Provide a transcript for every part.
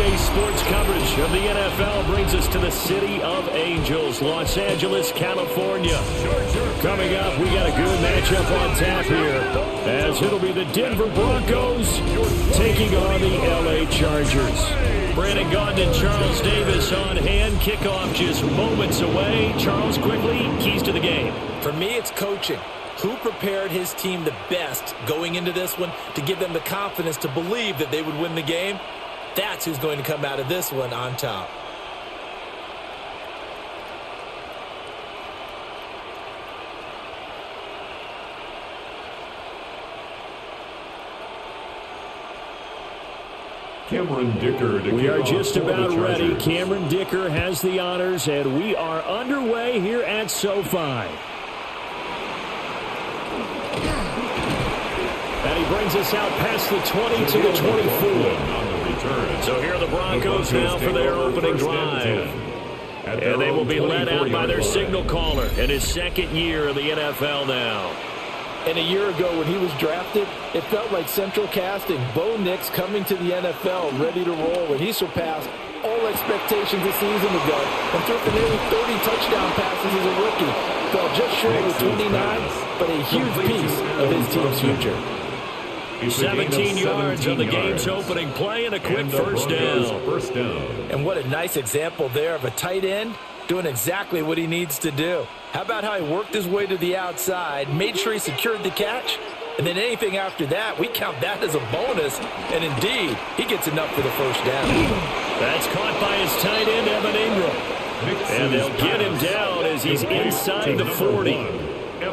Today's sports coverage of the NFL brings us to the city of Angels, Los Angeles, California. Coming up, we got a good matchup on tap here, as it'll be the Denver Broncos taking on the LA Chargers. Brandon Gaudin and Charles Davis on hand. Kickoff just moments away. Charles, quickly, keys to the game. For me, it's coaching. Who prepared his team the best going into this one to give them the confidence to believe that they would win the game? That's who's going to come out of this one on top. Cameron Dicker. We are just about ready. Cameron Dicker has the honors, and we are underway here at SoFi. And he brings us out past the 20 to the 24. So here are the Broncos now for their opening drive. And they will be led out by their signal caller in his second year in the NFL now. And a year ago when he was drafted, it felt like central casting. Bo Nix coming to the NFL ready to roll, and he surpassed all expectations a season ago and threw for nearly 30 touchdown passes as a rookie. Fell just short of 29, but a huge piece of his team's future. 17 yards on the game's opening play and a quick first down. And what a nice example there of a tight end doing exactly what he needs to do. How about how he worked his way to the outside, made sure he secured the catch, and then anything after that, we count that as a bonus. And indeed, he gets enough for the first down. That's caught by his tight end, Evan Ingram. And they'll get him down as he's inside the 40.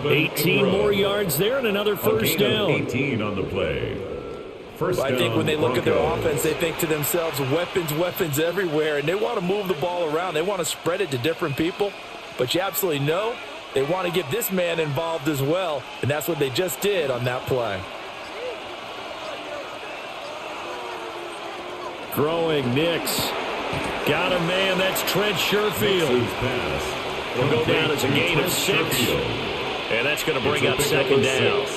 18 more yards there and another first down. 18 on the play. I think when they look at their offense, they think to themselves, weapons everywhere, and they want to move the ball around. They want to spread it to different people, but you absolutely know they want to get this man involved as well, and that's what they just did on that play. Throwing Nix. Got a man, that's Trent Sherfield. Will go down as a gain of 6. And that's going to bring up second down.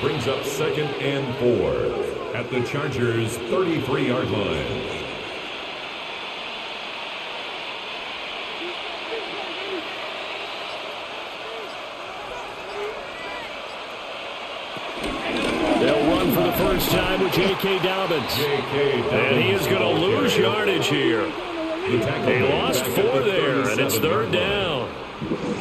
Brings up second and 4 at the Chargers' 33-yard line. They'll run for the first time with J.K. Dobbins. And he is going to lose yardage here. They lost 4 there, and it's third down.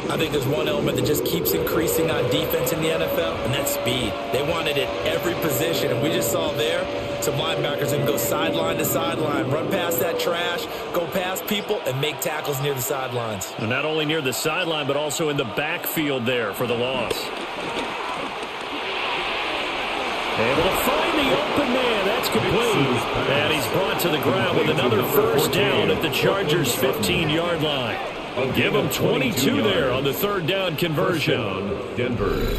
I think there's one element that just keeps increasing on defense in the NFL, and that's speed. They want it at every position, and we just saw there some linebackers that can go sideline to sideline, run past that trash, go past people, and make tackles near the sidelines. And not only near the sideline, but also in the backfield there for the loss. Able to find the open man. That's complete. And he's brought to the ground with another first down at the Chargers' 15-yard line. Give him 22 there on the third down conversion. Denver.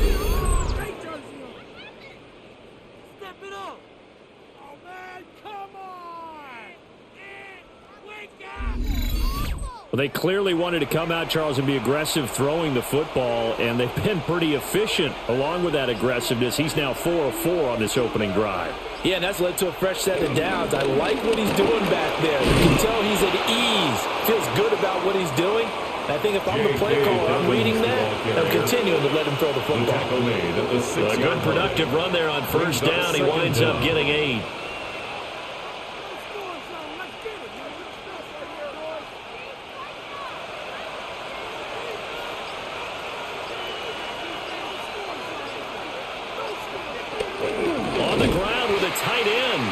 Well, they clearly wanted to come out, Charles, and be aggressive throwing the football, and they've been pretty efficient along with that aggressiveness. He's now 4 of 4 on this opening drive. Yeah, and that's led to a fresh set of downs. I like what he's doing back there. You can tell he's at ease, feels good about what he's doing. And I think if I'm the play caller, I'm reading that, I'm continuing to let him throw the football. Well, a good productive run there on first down. He winds up getting 8. Tight end,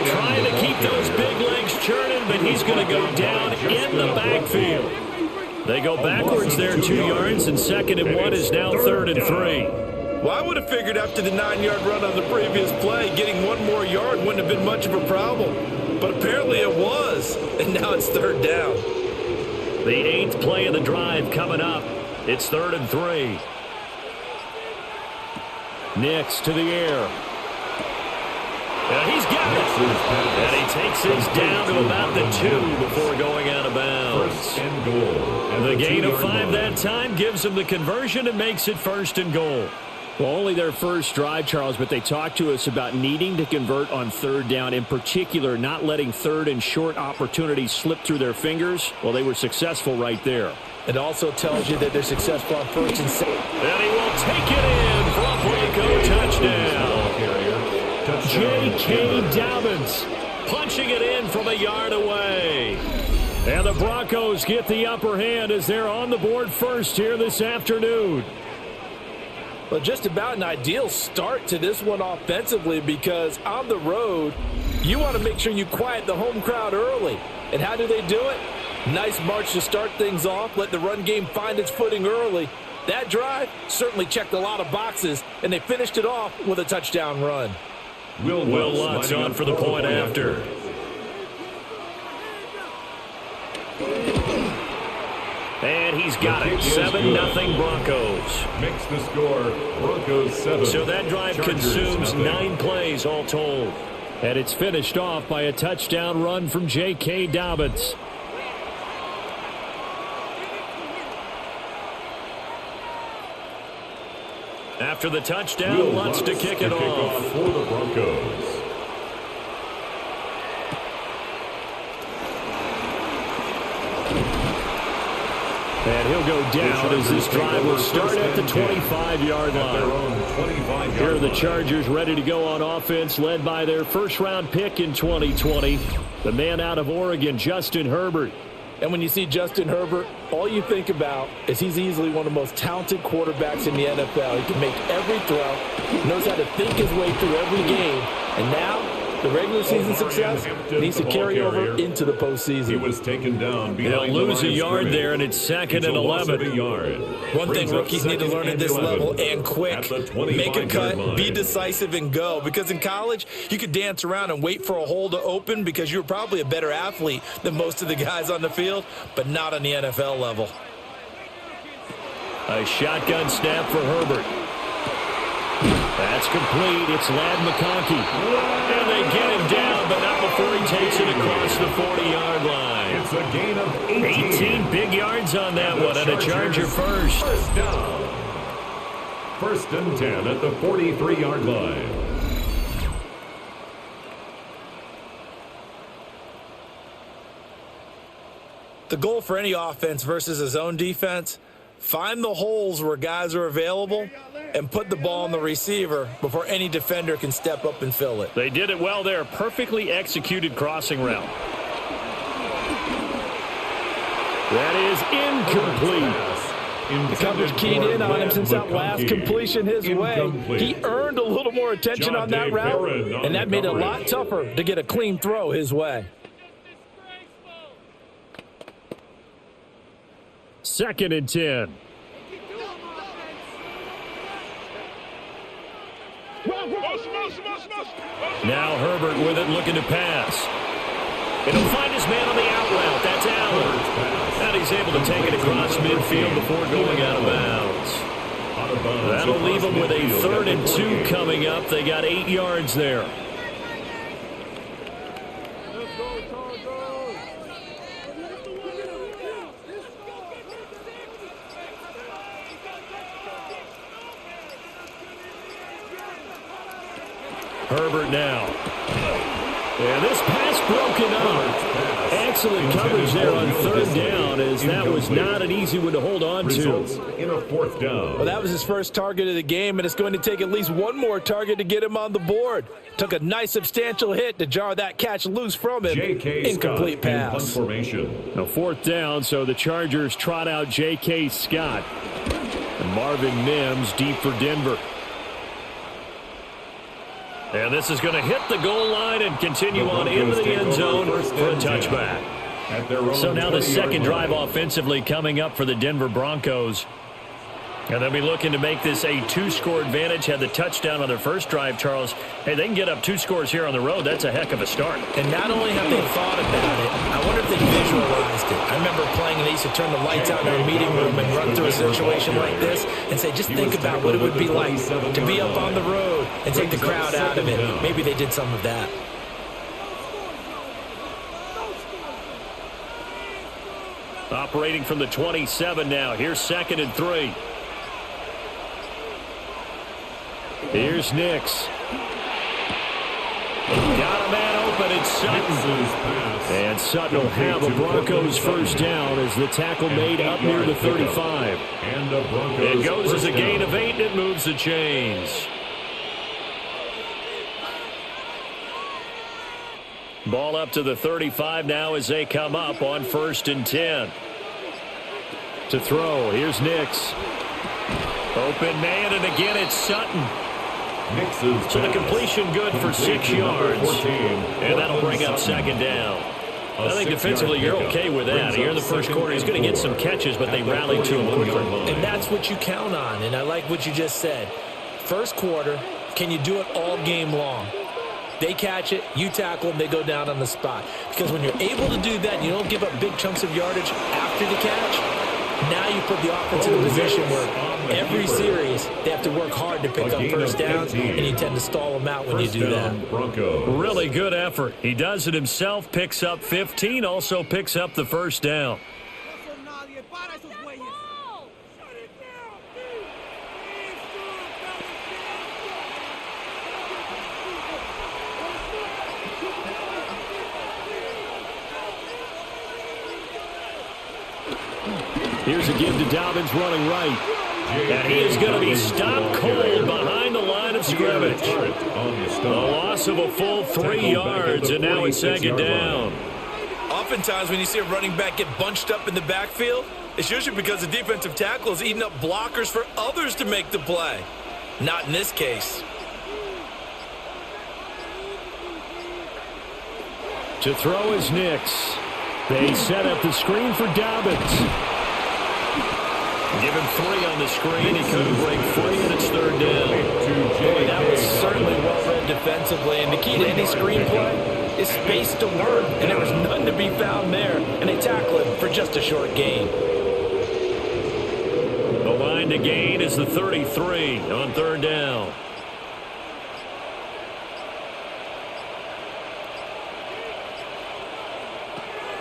trying to keep those big legs churning, but he's going to go down in the backfield. They go backwards there 2 yards, and second and 1 is now third and 3. Well, I would have figured after the 9-yard run on the previous play, getting 1 more yard wouldn't have been much of a problem. But apparently it was, and now it's third down. The 8th play of the drive coming up. It's third and 3. Nix to the air. And he's got it. And he takes his down to about the 2 before going out of bounds. First and goal. The gain of 5 that time gives him the conversion and makes it first and goal. Well, only their first drive, Charles, but they talked to us about needing to convert on third down, in particular not letting third and short opportunities slip through their fingers. Well, they were successful right there. It also tells you that they're successful on first and second. And he will take it in for a Bronco touchdown. J.K. Dobbins punching it in from a yard away. And the Broncos get the upper hand as they're on the board first here this afternoon. Well, just about an ideal start to this one offensively, because on the road, you want to make sure you quiet the home crowd early. And how do they do it? Nice march to start things off. Let the run game find its footing early. That drive certainly checked a lot of boxes, and they finished it off with a touchdown run. Will Lutz on for the point after. And he's got it. 7-0 Broncos. Makes the score Broncos 7. So that drive consumes 9 plays all told. And it's finished off by a touchdown run from J.K. Dobbins. After the touchdown, Lutz to kick it off for the Broncos. And he'll go down as this drive will start at the 25-yard line. Here are the Chargers ready to go on offense, led by their first-round pick in 2020, the man out of Oregon, Justin Herbert. And when you see Justin Herbert, all you think about is he's easily one of the most talented quarterbacks in the NFL. He can make every throw, knows how to think his way through every game, and now the regular season success needs to carry over into the postseason. He was taken down. They'll lose a yard there, and it's second and 11. One thing rookies need to learn at this level, and quick, make a cut, be decisive, and go. Because in college, you could dance around and wait for a hole to open because you're probably a better athlete than most of the guys on the field, but not on the NFL level. A shotgun snap for Herbert. That's complete. It's Ladd McConkey. And they get him down, but not before he takes it across the 40-yard line. It's a gain of 18 big yards on that one, and a Charger first. First down. 1st and 10 at the 43-yard line. The goal for any offense versus a zone defense, find the holes where guys are available and put the ball on the receiver before any defender can step up and fill it. They did it well there. Perfectly executed crossing route. That is incomplete. The coverage keyed in on him since that last completion his way. He earned a little more attention on that route, and that made it a lot tougher to get a clean throw his way. 2nd and 10. Now Herbert with it, looking to pass. And he'll find his man on the out route. That's Allen. And he's able to take it across midfield before going out of bounds. That'll leave him with a 3rd and 2 coming up. They got 8 yards there. Herbert now. And this pass broken up. Excellent coverage there on 3rd down, as that was not an easy one to hold on to. In a 4th down. Well, that was his first target of the game, and it's going to take at least one more target to get him on the board. Took a nice substantial hit to jar that catch loose from him. Incomplete pass. A 4th down, so the Chargers trot out J.K. Scott. And Marvin Mims deep for Denver. And this is going to hit the goal line and continue on into the end zone for a touchback. So now the second drive offensively coming up for the Denver Broncos. And they'll be looking to make this a 2-score advantage. Had the touchdown on their first drive, Charles. Hey, they can get up 2 scores here on the road. That's a heck of a start. And not only have they thought about it, I wonder if they visualized it. I remember playing and they used to turn the lights out in our meeting room and run through a situation like this and say, just think about what it would be like to be up on the road and take the crowd out of it. Maybe they did some of that. Operating from the 27 now. Here's 2nd and 3. Here's Nix. Got a man open. It's Sutton. And Sutton will have a Broncos first down as the tackle made up near the 35. It goes as a gain of 8, and it moves the chains. Ball up to the 35 now as they come up on 1st and 10. To throw, here's Nix. Open man, and again it's Sutton. So the completion good for 6 yards. And that'll bring up 2nd down. I think defensively you're okay with that. Here in the first quarter, he's going to get some catches, but they rallied to him quickly. And that's what you count on, and I like what you just said. First quarter, can you do it all game long? They catch it, you tackle them, they go down on the spot. Because when you're able to do that and you don't give up big chunks of yardage after the catch, now you put the offense in a position where every series they have to work hard to pick up first downs, and you tend to stall them out when you do that. Really good effort. He does it himself, picks up 15, also picks up the first down. Here's a give to Dobbins running right. And he is going to be stopped cold behind the line of scrimmage. A loss of a full 3 yards, and now it's 2nd down. Oftentimes when you see a running back get bunched up in the backfield, it's usually because the defensive tackle is eating up blockers for others to make the play. Not in this case. To throw is Nix. They set up the screen for Dobbins. Give him 3 on the screen. He couldn't break free, and it's 3rd down. Boy, that was certainly well read defensively. And the key to any screenplay is space to work. And there was none to be found there. And they tackle him for just a short gain. The line to gain is the 33 on 3rd down.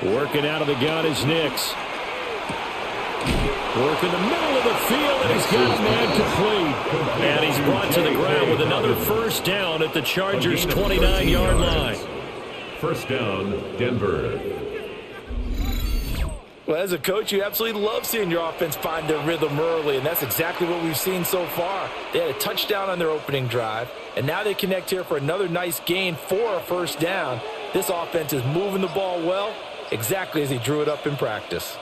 Working out of the gun is Nix. Work in the middle of the field, and he's got a man complete. And he's brought to the ground with another first down at the Chargers' 29-yard line. First down, Denver. Well, as a coach, you absolutely love seeing your offense find their rhythm early, and that's exactly what we've seen so far. They had a touchdown on their opening drive, and now they connect here for another nice gain for a first down. This offense is moving the ball well, exactly as he drew it up in practice.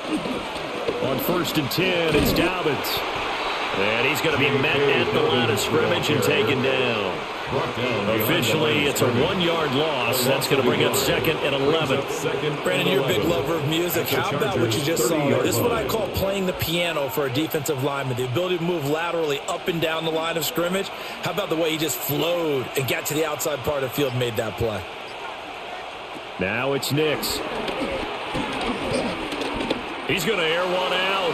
On 1st and 10, it's Dobbins. And he's going to be met at the line of scrimmage and taken down. Officially, it's a 1-yard loss. That's going to bring up 2nd and 11. Brandon, you're a big lover of music. How about what you just saw? This is what I call playing the piano for a defensive lineman. The ability to move laterally up and down the line of scrimmage. How about the way he just flowed and got to the outside part of the field and made that play? Now it's Nix. He's going to air one out.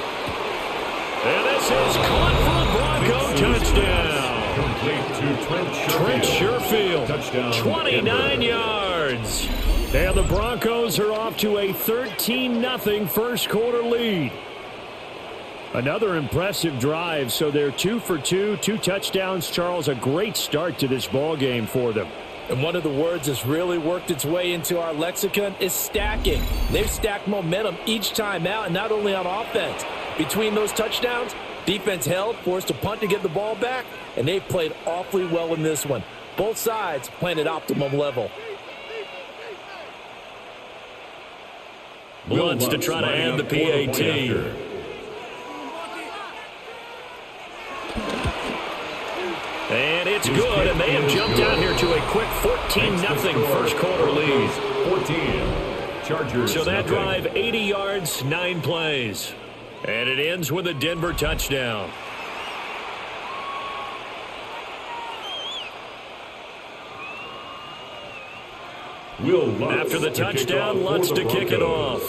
And this is caught for a Bronco touchdown. Complete to Trent Sherfield, touchdown, 29 yards. And the Broncos are off to a 13-0 first quarter lead. Another impressive drive, so they're 2 for 2, 2 touchdowns. Charles, a great start to this ball game for them. And one of the words that's really worked its way into our lexicon is stacking. They've stacked momentum each time out, and not only on offense. Between those touchdowns, defense held, forced a punt to get the ball back, and they've played awfully well in this one. Both sides playing at optimum level. Wants to try to add the PAT. And it's good, and they have jumped out here to a quick 14-0 first quarter lead. 14. Chargers. So that drive, 80 yards, 9 plays. And it ends with a Denver touchdown. After the touchdown, Lutz to kick it off.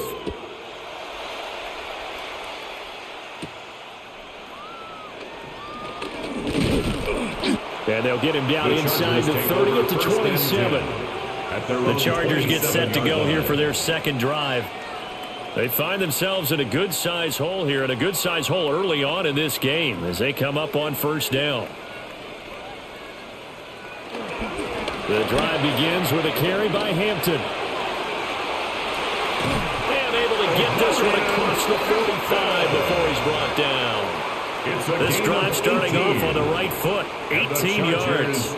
And they'll get him down inside the 30 at the 27. The Chargers get set to go here for their second drive. They find themselves in a good-sized hole here, and a good-sized hole early on in this game as they come up on first down. The drive begins with a carry by Hampton. And able to get this one across the 45 before he's brought down. This drive starting off on the right foot, 18 yards.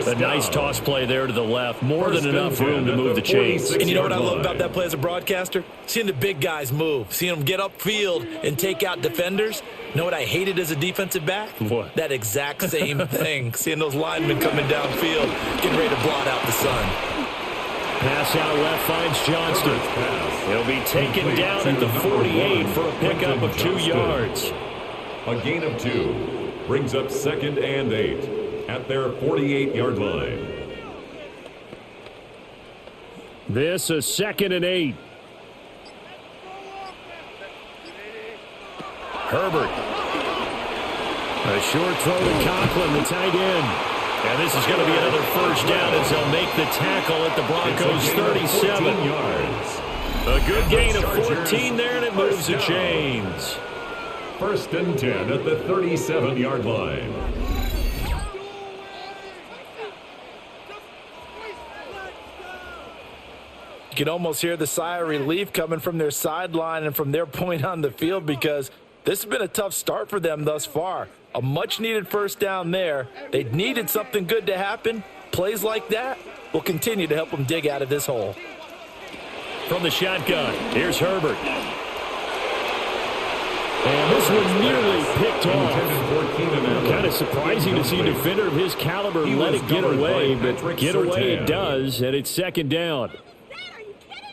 A nice toss play there to the left. More than enough room to move the chains. And you know what I love about that play as a broadcaster? Seeing the big guys move. Seeing them get upfield and take out defenders. You know what I hated as a defensive back? What? That exact same thing. Seeing those linemen coming downfield, getting ready to blot out the sun. Pass out left finds Johnston. He'll be taken down at the 48 for a pickup of 2 yards. A gain of 2 brings up 2nd and 8 at their 48-yard line. This is 2nd and 8. Herbert. A short throw to Conklin, the tight end. And this is going to be another first down as they'll make the tackle at the Broncos' 37 yards. A good gain of 14 there, and it moves the chains. 1st and 10 at the 37-yard line. You can almost hear the sigh of relief coming from their sideline and from their point on the field because this has been a tough start for them thus far. A much-needed first down there. They needed something good to happen. Plays like that will continue to help them dig out of this hole. From the shotgun, here's Herbert. And this was nearly picked off. Kind of surprising to see a defender of his caliber let it get away, but get away it does, and it's 2nd down.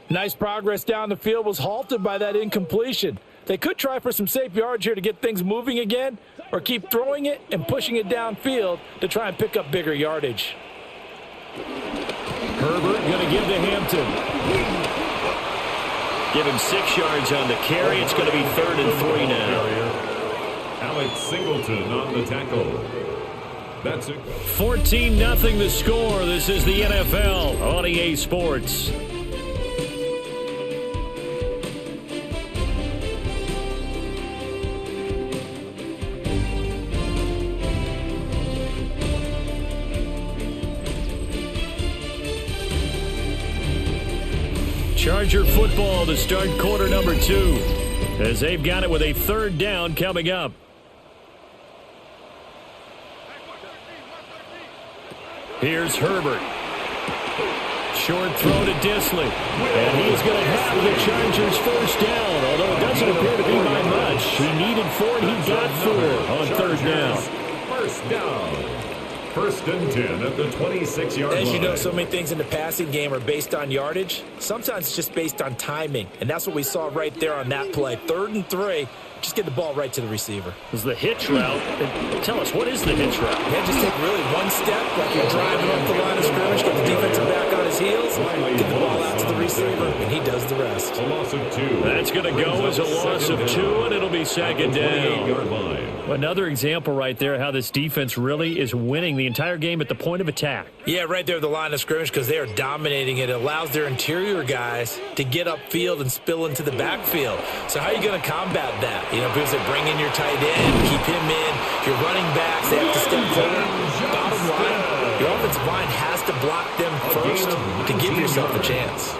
Nice progress down the field was halted by that incompletion. They could try for some safe yards here to get things moving again, or keep throwing it and pushing it downfield to try and pick up bigger yardage. Herbert going to give to Hampton. Give him 6 yards on the carry. It's going to be 3rd and 3 now. Alex Singleton on the tackle. That's it. 14-0 the score. This is the NFL on EA Sports. Charger football to start quarter number 2 as they've got it with a 3rd down coming up. Here's Herbert. Short throw to Disley. And he's going to have the Chargers first down, although it doesn't appear to be by much. He needed 4 and he got 4 on 3rd down. First down. 1st and 10 at the 26-yard line. As you know, so many things in the passing game are based on yardage. Sometimes it's just based on timing, and that's what we saw right there on that play. 3rd and 3, just get the ball right to the receiver. This is the hitch route. Tell us, what is the hitch route? Yeah, just take really one step, like you're driving up the line of scrimmage, get the defensive back on his heels, get the ball out to the receiver, and he does the rest. A loss of 2. That's going to go as a loss of 2, and it'll be 2nd down. Line. Another example right there how this defense really is winning the entire game at the point of attack. Yeah, right there at the line of scrimmage because they are dominating it. It allows their interior guys to get upfield and spill into the backfield. So how are you going to combat that? You know, because they bring in your tight end, keep him in. Your running backs, they have to step forward. Bottom line, your offensive line has to block them first to give yourself a chance.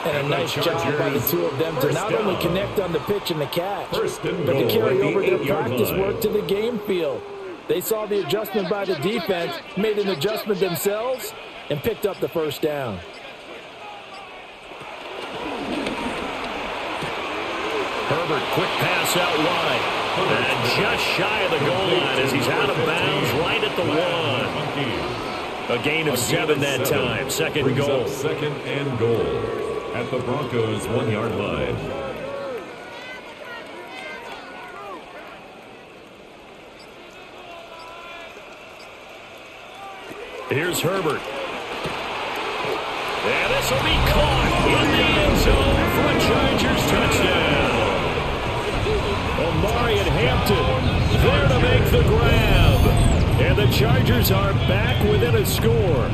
And a nice job by the two of them to not only connect on the pitch and the catch, but to carry over their practice work to the game field. They saw the adjustment by the defense, made an adjustment themselves, and picked up the first down. Herbert, quick pass out wide. And just shy of the goal line as he's out of bounds right at the 1. A gain of 7 that time. 2nd goal. 2nd and goal at the Broncos' 1-yard line. Here's Herbert. And this will be caught in the end zone for a Chargers touchdown. Omari and Hampton there to make the grab. And the Chargers are back within a score.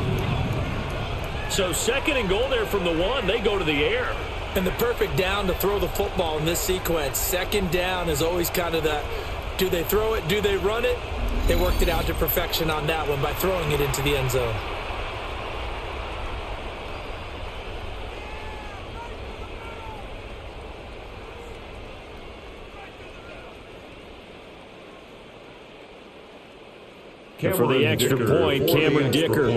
So 2nd and goal there from the 1. They go to the air. And the perfect down to throw the football in this sequence. Second down is always kind of that, do they throw it, do they run it? They worked it out to perfection on that one by throwing it into the end zone. For the extra point, Cameron Dicker.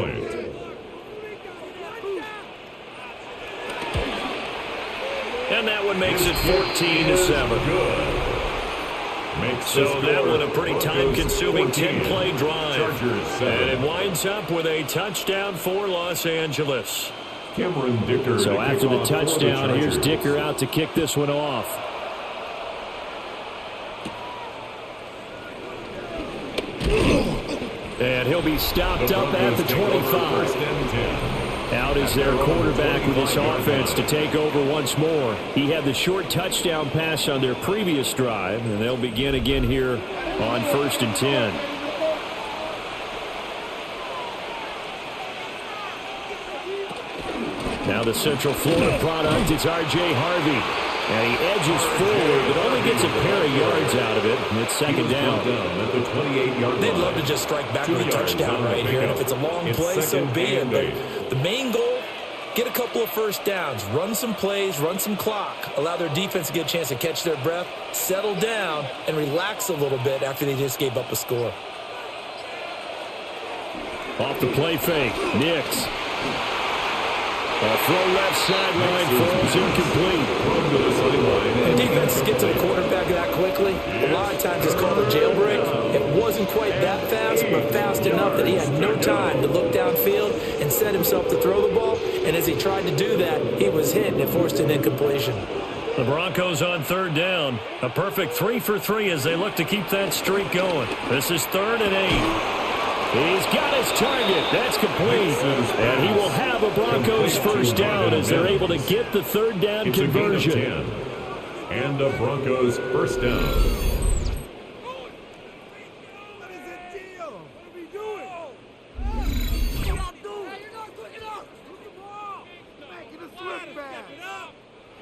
And that one makes it 14-7. So that one a pretty time-consuming 10-play drive. And it winds up with a touchdown for Los Angeles. Cameron Dicker. So after the touchdown, here's Dicker out to kick this one off. And he'll be stopped up at the 25. Out is their quarterback with this offense to take over once more. He had the short touchdown pass on their previous drive, and they'll begin again here on 1st and 10. Now the Central Florida product, it's R.J. Harvey. And he edges forward, but only gets a pair of yards out of it. And it's second down. At the 28-yard They'd love to just strike back with a touchdown right here. And if it's a long play, so be it. But the main goal, get a couple of first downs, run some plays, run some clock, allow their defense to get a chance to catch their breath, settle down, and relax a little bit after they just gave up a score. Off the play fake, Nix. A throw left sideline falls incomplete. The defenses get to the quarterback that quickly. A lot of times it's called a jailbreak. It wasn't quite that fast, but fast enough that he had no time to look downfield and set himself to throw the ball. And as he tried to do that, he was hit and it forced an incompletion. The Broncos on 3rd down. A perfect 3 for 3 as they look to keep that streak going. This is 3rd and 8. He's got his target. That's complete. And he will have a Broncos first down as they're able to get the 3rd down conversion. And a Broncos first down.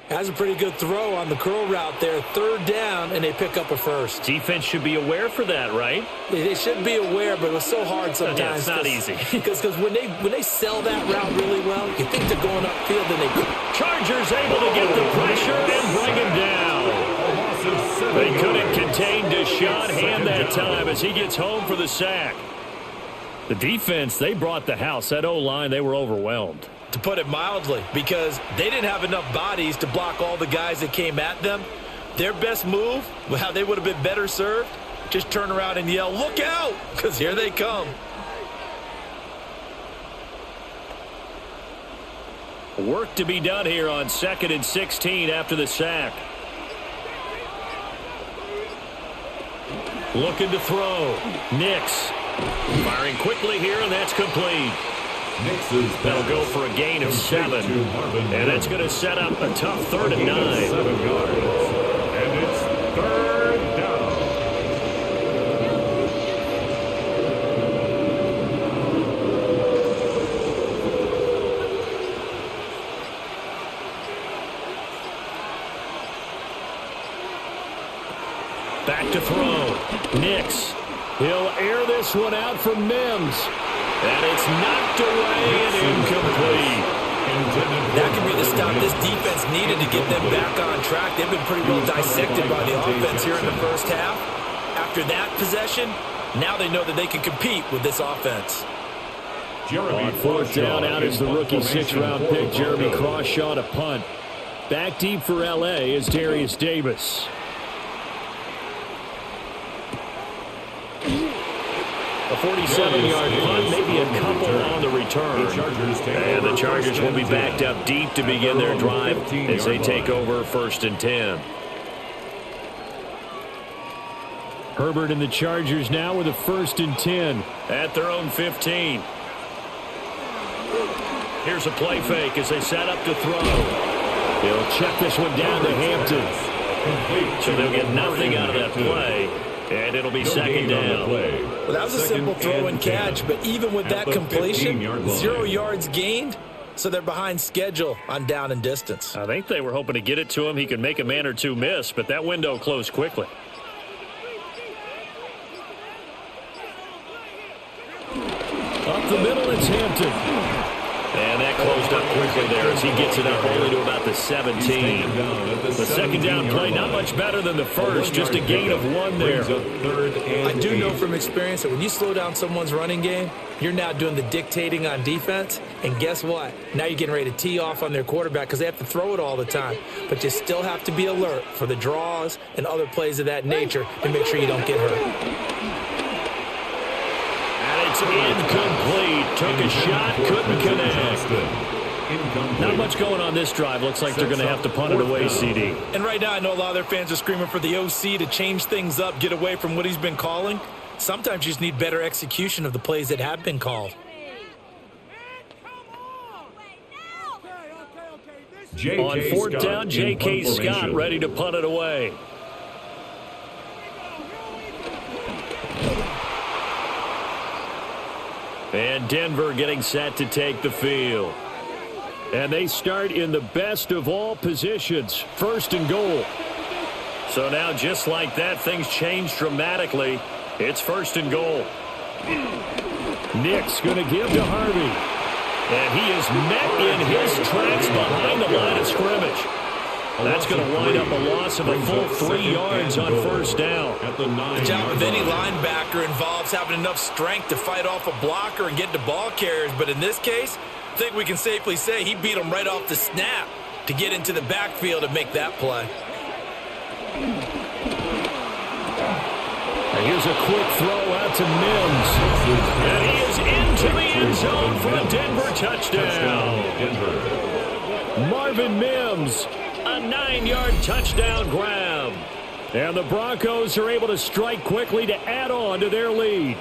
Has a pretty good throw on the curl route there. 3rd down, and they pick up a first. Defense should be aware for that, right? They should be aware, but it was so hard sometimes. Yeah, it's not easy. Because when they sell that route really well, you think they're going upfield, and they... Chargers able to get the pressure and bring him down. They couldn't contain Deshaun Hand that time as he gets home for the sack. The defense, they brought the house. That O-line, they were overwhelmed. To put it mildly, because they didn't have enough bodies to block all the guys that came at them. Their best move, well, they would have been better served, just turn around and yell, "Look out!" because here they come. Work to be done here on 2nd and 16 after the sack. Looking to throw. Nix. Firing quickly here, and that's complete. They'll go for a gain of 7. And that's going to set up a tough 3rd and 9. 7 yards. And it's 3rd down. Back to throw. Nix. He'll air this one out for Mims. And it's knocked away and incomplete. That could be the stop this defense needed to get them back on track. They've been pretty well dissected by the offense here in the first half. After that possession, now they know that they can compete with this offense. On 4th down, out is the rookie 6th-round pick, Jeremy Crawshaw, to punt. Back deep for L.A. is Darius Davis. A 47-yard punt, maybe a couple on the return. And the Chargers will be backed up deep to begin their drive as they take over 1st and 10. Herbert and the Chargers now with a 1st and 10 at their own 15. Here's a play fake as they set up to throw. He'll check this one down to Hampton. So they'll get nothing out of that play. And it'll be 2nd down. Well, that was a simple throw and catch, but even with that completion, 0 yards gained, so they're behind schedule on down and distance. I think they were hoping to get it to him. He could make a man or two miss, but that window closed quickly. Up the middle, it's Hampton. And that closed up quickly there as he gets it up only to about the 17. The second down play, not much better than the first, just a gain of 1 there. I do know from experience that when you slow down someone's running game, you're now doing the dictating on defense. And guess what? Now you're getting ready to tee off on their quarterback because they have to throw it all the time. But you still have to be alert for the draws and other plays of that nature to make sure you don't get hurt. It's incomplete. Took a shot, couldn't connect. Not much going on this drive. Looks like they're going to have to punt it away, CD. And right now I know a lot of their fans are screaming for the OC to change things up, get away from what he's been calling. Sometimes you just need better execution of the plays that have been called. On 4th down, J.K. Scott ready to punt it away. And Denver getting set to take the field. And they start in the best of all positions, 1st and goal. So now just like that, things change dramatically. It's 1st and goal. Nick's going to give to Harvey. And he is met in his tracks behind the line of scrimmage. That's going to wind up a loss of a full 3 yards on 1st down. The job of any linebacker involves having enough strength to fight off a blocker and get to ball carriers. But in this case, I think we can safely say he beat him right off the snap to get into the backfield and make that play. And here's a quick throw out to Mims. And he is into the end zone for a Denver touchdown. Marvin Mims. A 9-yard touchdown grab. And the Broncos are able to strike quickly to add on to their lead.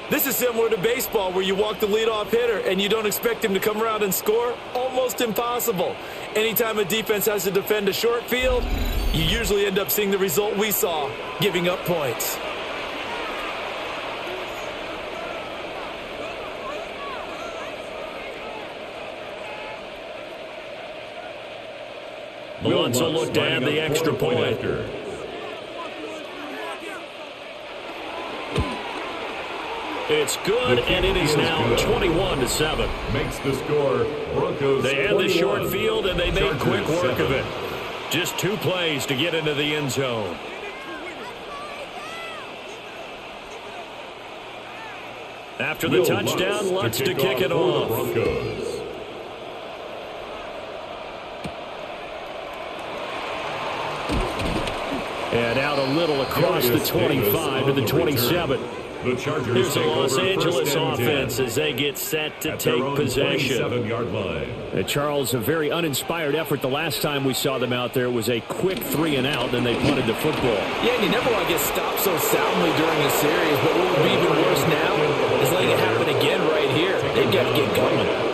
This is similar to baseball where you walk the leadoff hitter and you don't expect him to come around and score. Almost impossible. Anytime a defense has to defend a short field, you usually end up seeing the result we saw, giving up points. Alonso looked to add the extra point. It's good, and it is now 21-7. Makes the score Broncos. They had the short field, and they made quick work of it. Just 2 plays to get into the end zone. After the touchdown, Lutz to kick it off. Broncos. And out a little across the 25 to the 27. Here's the Los Angeles offense as they get set to take possession. And Charles, a very uninspired effort the last time we saw them out there. It was a quick 3 and out, then they punted the football. Yeah, and you never want to get stopped so soundly during a series, but what would be even worse now is letting it happen again right here. They've got to get going.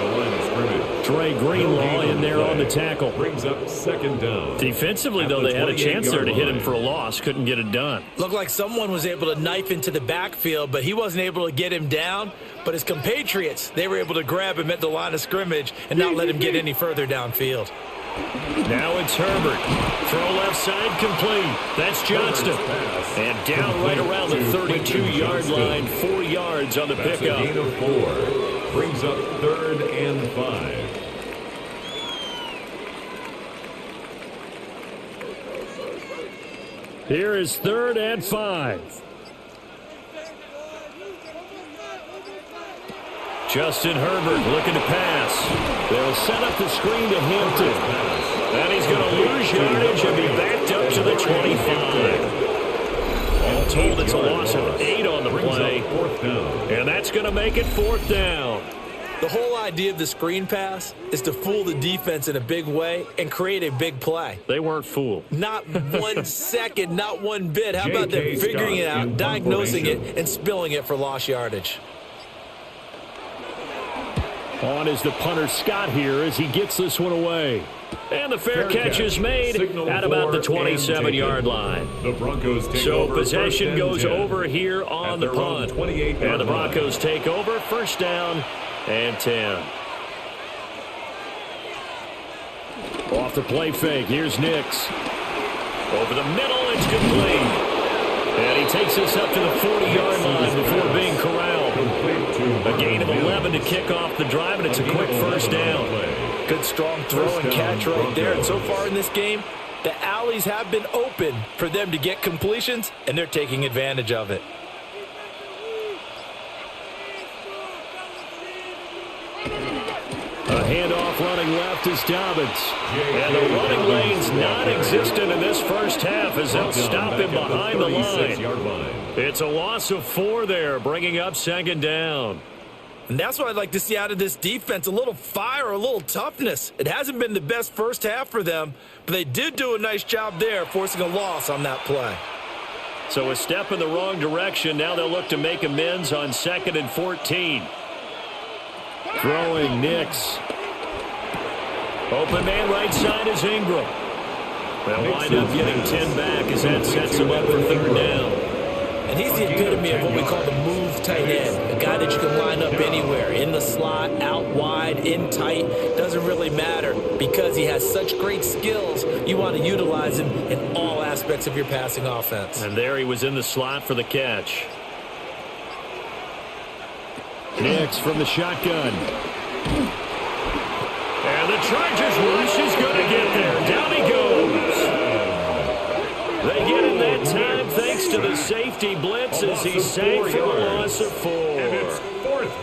Trey Greenlaw in there on the tackle. Brings up 2nd down. Defensively, though, they had a chance there to hit him for a loss. Couldn't get it done. Looked like someone was able to knife into the backfield, but he wasn't able to get him down. But his compatriots, they were able to grab him at the line of scrimmage and not let him get any further downfield. Now it's Herbert. Throw left side complete. That's Johnston. And down right around the 32-yard line. 4 yards on the pickup. That's a gain of 4. Brings up 3rd and 5. Here is 3rd and 5. Justin Herbert looking to pass. They'll set up the screen to Hampton. And he's going to lose yardage and be backed up to the 25. All told, it's a loss of 8 on the play. And that's going to make it 4th down. The whole idea of the screen pass is to fool the defense in a big way and create a big play. They weren't fooled. Not 1 second, not one bit. How about them figuring it out, diagnosing it, and spilling it for lost yardage? On is the punter Scott here as he gets this one away. And the fair catch is made at about the 27-yard line. The Broncos take so over. Possession goes over here on the punt. And the Broncos take over, 1st down and 10. Off the play fake, here's Nix. Over the middle, it's complete. And he takes us up to the 40-yard line before being corralled. A gain of 11 to kick off the drive, and it's a quick first down. Good strong throw and catch right there. And so far in this game, the alleys have been open for them to get completions, and they're taking advantage of it. A handoff running left is Dobbins. And the running lane's non-existent in this first half as they'll stop him behind the line. It's a loss of 4 there, bringing up second down. And that's what I'd like to see out of this defense, a little fire, a little toughness. It hasn't been the best first half for them, but they did do a nice job there, forcing a loss on that play. So a step in the wrong direction. Now they'll look to make amends on 2nd and 14. Throwing Nix. Open man right side is Ingram. They'll wind up getting 10 back as that sets him up for third down. And he's the epitome of what we call the move tight end. A guy that you can line up anywhere. In the slot, out wide, in tight. Doesn't really matter because he has such great skills. You want to utilize him in all aspects of your passing offense. And there he was in the slot for the catch. Nix from the shotgun. And the Chargers rush is going to get there. Down he goes. They get him that time thanks to the safety blitz as he sank for a loss of 4.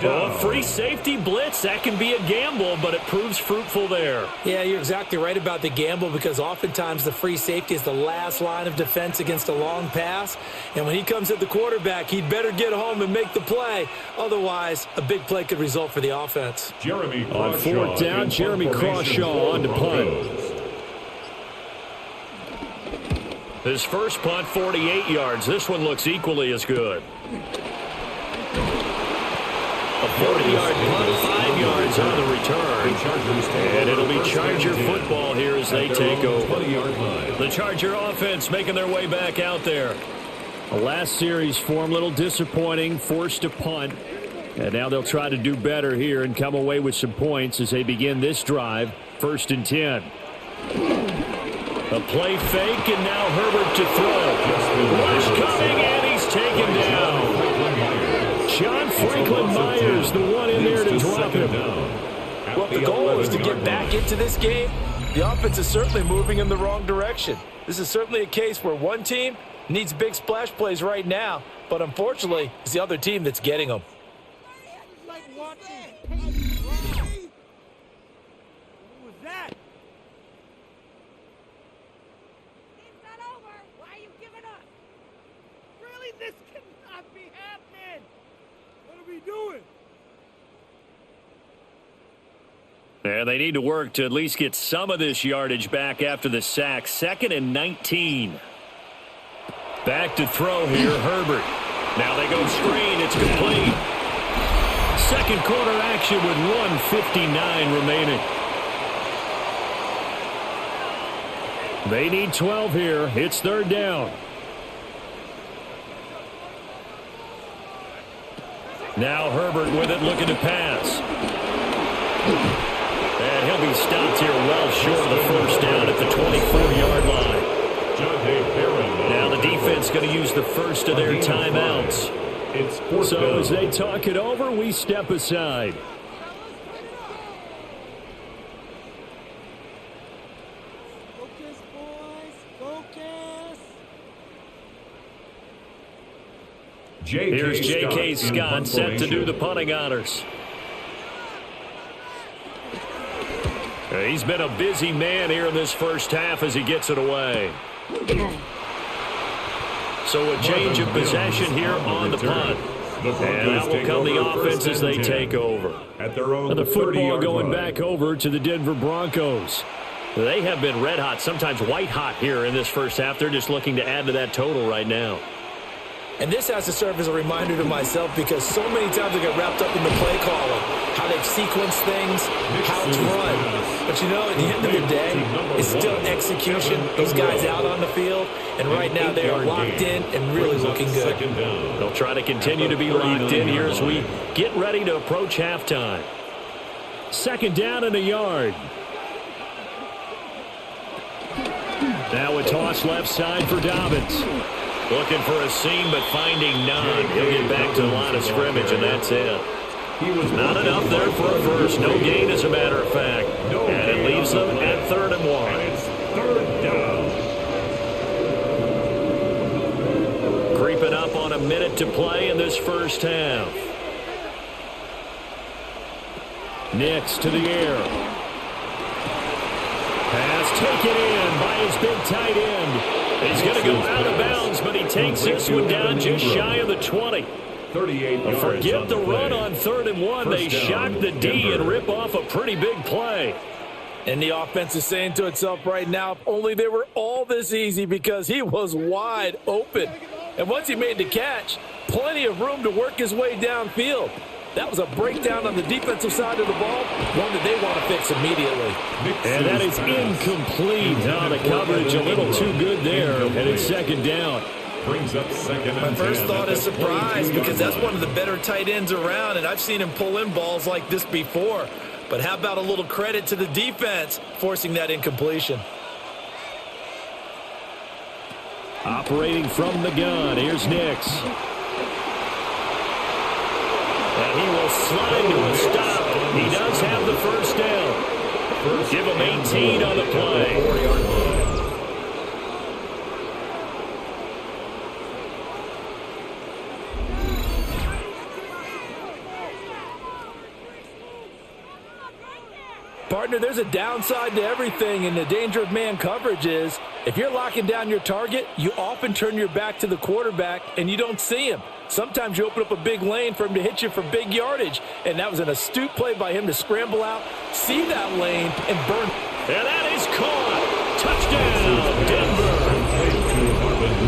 A free safety blitz, that can be a gamble, but it proves fruitful there. Yeah, you're exactly right about the gamble because oftentimes the free safety is the last line of defense against a long pass. And when he comes at the quarterback, he'd better get home and make the play. Otherwise, a big play could result for the offense. On 4th down, Jeremy Crawshaw on to punt. His first punt, 48 yards. This one looks equally as good. A 40-yard punt, 5 yards on the return. And it'll be Charger football here as they take over. The Charger offense making their way back out there. The last series form, a little disappointing, forced to punt. And now they'll try to do better here and come away with some points as they begin this drive. 1st and 10. A play fake, and now Herbert to throw. Rush coming, and he's taken down. John Franklin Myers, the one in there to drop him. Well, if the goal is to get back into this game, the offense is certainly moving in the wrong direction. This is certainly a case where one team needs big splash plays right now, but unfortunately, it's the other team that's getting them. And they need to work to at least get some of this yardage back after the sack. 2nd and 19. Back to throw here, Herbert. Now they go screen. It's complete. Second quarter action with 1:59 remaining. They need 12 here. It's 3rd down. Now Herbert with it, looking to pass. And he'll be stopped here well short of the first down at the 24-yard line. Now the defense going to use the first of their timeouts. So as they talk it over, we step aside. Focus, boys. Focus. Here's J.K. Scott set to do the punting honors. He's been a busy man here in this first half as he gets it away. So a change of possession here on the punt. And that will come the offense as they take over. And the football going back over to the Denver Broncos. They have been red hot, sometimes white hot here in this first half. They're just looking to add to that total right now. And this has to serve as a reminder to myself because so many times I get wrapped up in the play calling, how they've sequenced things, how it's run. But, you know, at the end of the day, it's still execution. Those guys out on the field, and right now they are locked in and really looking good. They'll try to continue to be locked in here as we get ready to approach halftime. 2nd down and a yard. Now a toss left side for Dobbins. Looking for a seam, but finding none. He'll get back to the line of scrimmage, and that's it. Not enough there for a first. No gain, as a matter of fact. And it leaves them at 3rd and 1. And it's 3rd down. Creeping up on a minute to play in this first half. Nix to the air. Pass taken in by his big tight end. He's going to go out of bounds, but he takes this one down just shy of the 20. 38 yards. Forget the run on 3rd and 1. They shock the D and rip off a pretty big play. And the offense is saying to itself right now, if only they were all this easy, because he was wide open. And once he made the catch, plenty of room to work his way downfield. That was a breakdown on the defensive side of the ball, one that they want to fix immediately. And that is incomplete. Now the coverage a little too good there, and it's 2nd down. Brings up 2nd and 10. My first thought is surprise, because that's one of the better tight ends around, and I've seen him pull in balls like this before. But how about a little credit to the defense forcing that incompletion? Operating from the gun, here's Nix. And he will slide to a stop. He does have the first down. Give him 18 on the play. Partner, there's a downside to everything, and the danger of man coverage is if you're locking down your target, you often turn your back to the quarterback and you don't see him. Sometimes you open up a big lane for him to hit you for big yardage, and that was an astute play by him to scramble out, see that lane, and burn. And that is caught. Touchdown, Denver.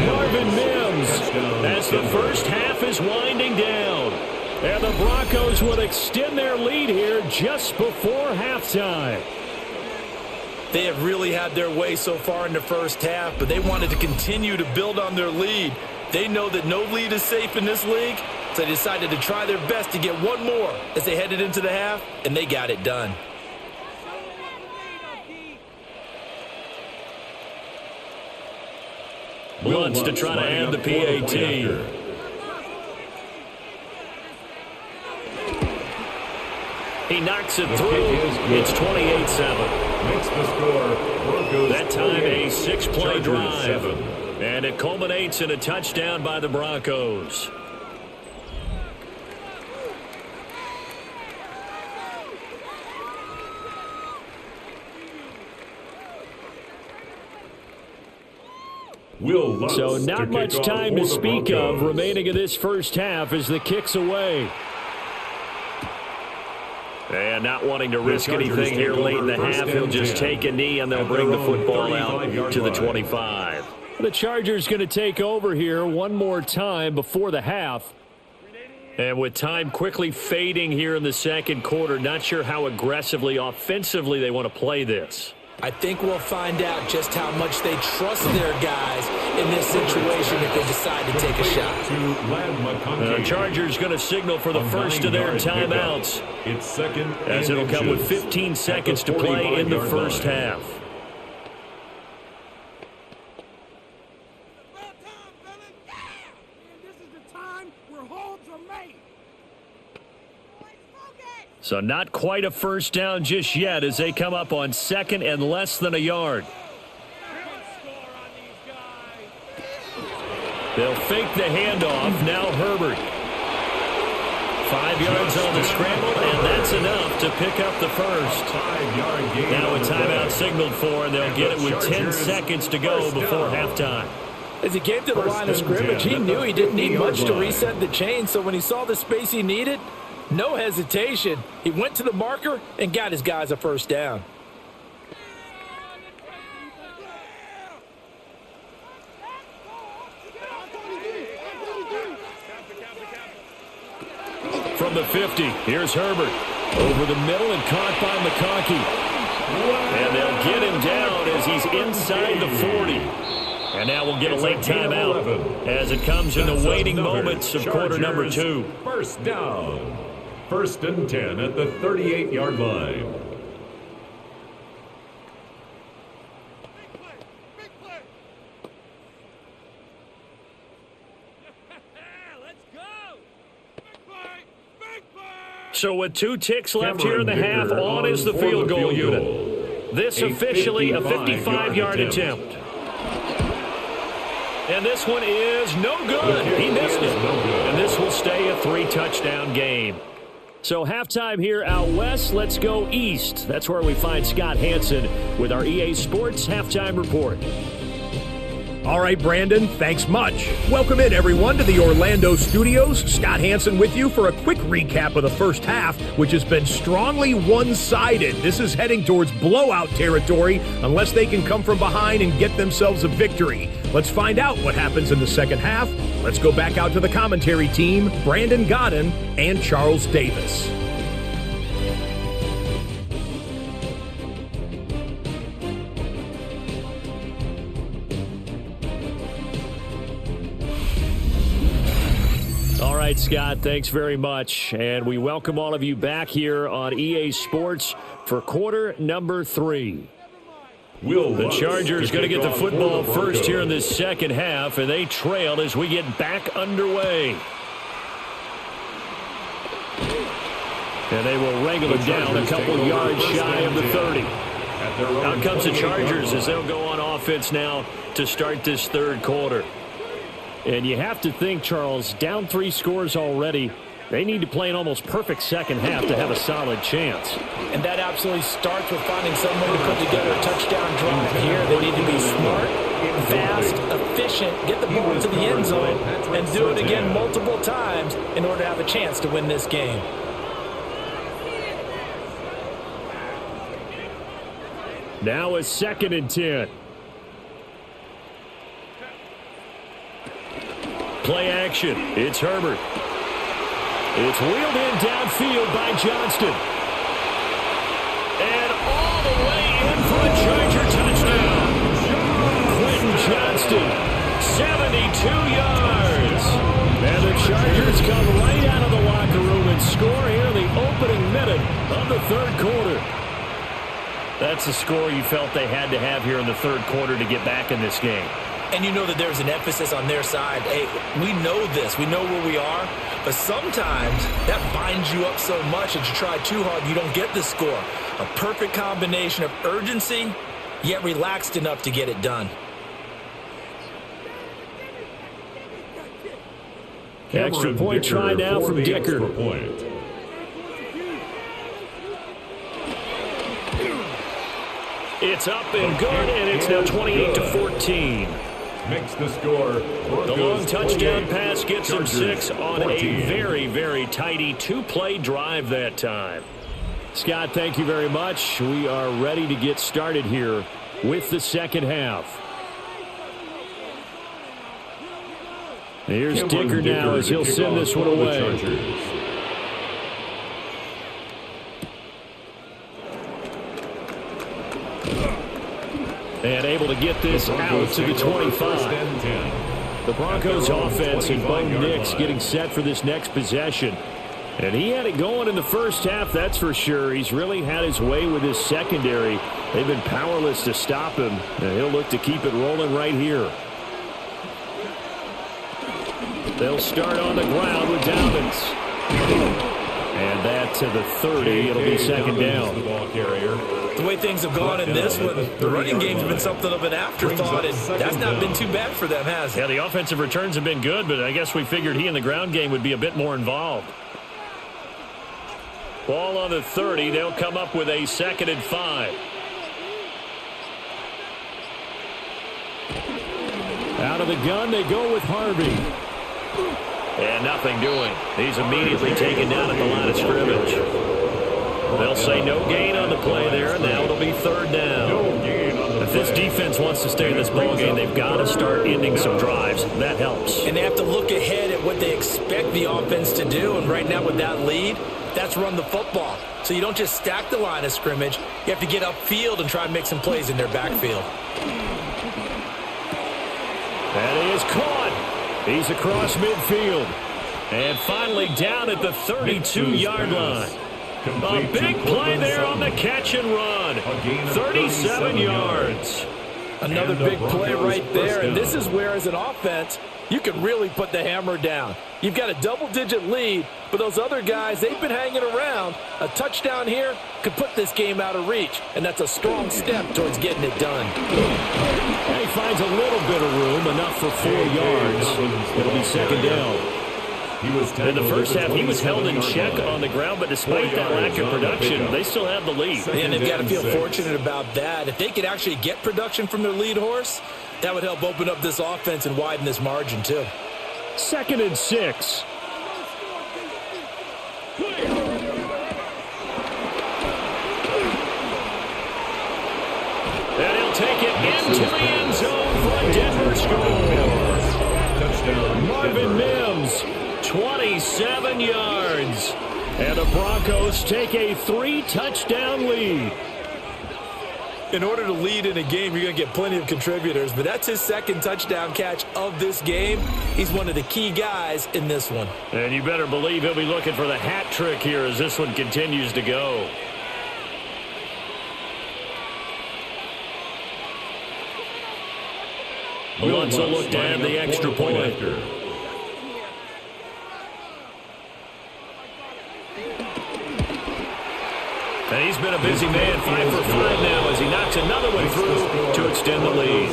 Marvin Mims, as the first half is winding down. And the Broncos will extend their lead here just before halftime. They have really had their way so far in the first half, but they wanted to continue to build on their lead. They know that no lead is safe in this league, so they decided to try their best to get one more as they headed into the half, and they got it done. Wants to try to add the PAT. He knocks it through. It's 28-7. Makes the score. Broncos that time a 6-play drive. 7. And it culminates in a touchdown by the Broncos. So not much time to speak of remaining in this first half as the kick's away. And not wanting to risk anything here late in the half, he'll just take a knee and they'll bring the football out to the 25. The Chargers going to take over here one more time before the half. And with time quickly fading here in the second quarter, not sure how aggressively, offensively they want to play this. I think we'll find out just how much they trust their guys in this situation if they decide to take a shot. The Chargers going to signal for the first of their timeouts. It's second as it'll come with 15 seconds to play in the first half. So not quite a first down just yet as they come up on second and less than a yard. They'll fake the handoff. Now Herbert. 5 yards on the scramble, and that's enough to pick up the first. Now a timeout signaled for, and they'll get it with 10 seconds to go before halftime. As he came to the line of scrimmage, he knew he didn't need much to reset the chain, so when he saw the space he needed, no hesitation. He went to the marker and got his guys a first down. From the 50, here's Herbert. Over the middle and caught by McConkey. And they'll get him down as he's inside the 40. And now we'll get a late timeout as it comes in the waning moments of quarter number 2. First down. First and 10 at the 38-yard line. So with 2 ticks left here in the half, on is the field goal unit. This officially a 55-yard attempt. And this one is no good. He missed it. And this will stay a 3-touchdown game. So halftime here out west. Let's go east. That's where we find Scott Hansen with our EA Sports Halftime Report. All right, Brandon, thanks much. Welcome in, everyone, to the Orlando studios. Scott Hansen with you for a quick recap of the first half, which has been strongly one-sided. This is heading towards blowout territory unless they can come from behind and get themselves a victory. Let's find out what happens in the second half. Let's go back out to the commentary team, Brandon Godden and Charles Davis. All right, Scott, thanks very much. And we welcome all of you back here on EA Sports for quarter number 3. The Chargers going to get the football first here in this second half, and they trail as we get back underway. And they will wrangle it down a couple yards shy of the 30. Out comes the Chargers as they'll go on offense now to start this third quarter. And you have to think, Charles, down 3 scores already. They need to play an almost perfect second half to have a solid chance. And that absolutely starts with finding some way to put together a touchdown drive here. They need to be smart, fast, efficient, get the ball into the end zone, and do it again multiple times in order to have a chance to win this game. Now a 2nd and 10. Play action. It's Herbert. It's wheeled in downfield by Johnston. And all the way in for a Charger touchdown. Quentin Johnston, 72 yards. And the Chargers come right out of the locker room and score here in the opening minute of the third quarter. That's the score you felt they had to have here in the third quarter to get back in this game. And you know that there's an emphasis on their side. Hey, we know this. We know where we are. But sometimes that binds you up so much that you try too hard, you don't get the score. A perfect combination of urgency, yet relaxed enough to get it done. Extra point try now from Dicker. It's up and good, and it's now 28-14. Makes the score. The long touchdown pass gets them 6 on a very, very tidy 2-play drive that time. Scott, thank you very much. We are ready to get started here with the second half. Here's Dicker now as he'll send this one away. And able to get this out to the 25. The Broncos offense and Bo Nix getting set for this next possession. And he had it going in the first half, that's for sure. He's really had his way with his secondary. They've been powerless to stop him. And he'll look to keep it rolling right here. They'll start on the ground with Dobbins. And that to the 30. It'll be second down. The ball carrier. The way things have gone in this one, the running game's been something of an afterthought, and that's not been too bad for them, has it? Yeah, the offensive returns have been good, but I guess we figured he in the ground game would be a bit more involved. Ball on the 30. They'll come up with a 2nd and 5. Out of the gun, they go with Harvey. And nothing doing. He's immediately taken down at the line of scrimmage. They'll say no gain on the play there. Now it'll be 3rd down. If this defense wants to stay in this ballgame, they've got to start ending some drives. That helps. And they have to look ahead at what they expect the offense to do. And right now with that lead, that's run the football. So you don't just stack the line of scrimmage. You have to get upfield and try and make some plays in their backfield. That is caught. He's across midfield. And finally down at the 32-yard line. A big play there on the catch and run. 37 yards. Another big play right there, and this is where, as an offense, you can really put the hammer down. You've got a double-digit lead, but those other guys, they've been hanging around. A touchdown here could put this game out of reach, and that's a strong step towards getting it done. And he finds a little bit of room, enough for 4 yards. It'll be second down. In the first half, he was held in check on the ground, but despite that lack of production, they still have the lead. And they've got to feel fortunate about that. If they could actually get production from their lead horse, that would help open up this offense and widen this margin, too. 2nd and 6. And he'll take it into the end zone for a Denver score. Touchdown, Marvin Mims, 27 yards. And the Broncos take a 3-touchdown lead. In order to lead in a game, you're going to get plenty of contributors, but that's his 2nd touchdown catch of this game. He's one of the key guys in this one. And you better believe he'll be looking for the hat trick here as this one continues to go. Wants a look to add the extra point. And he's been a busy man, 5 for 5 now as he knocks another one through to extend the lead.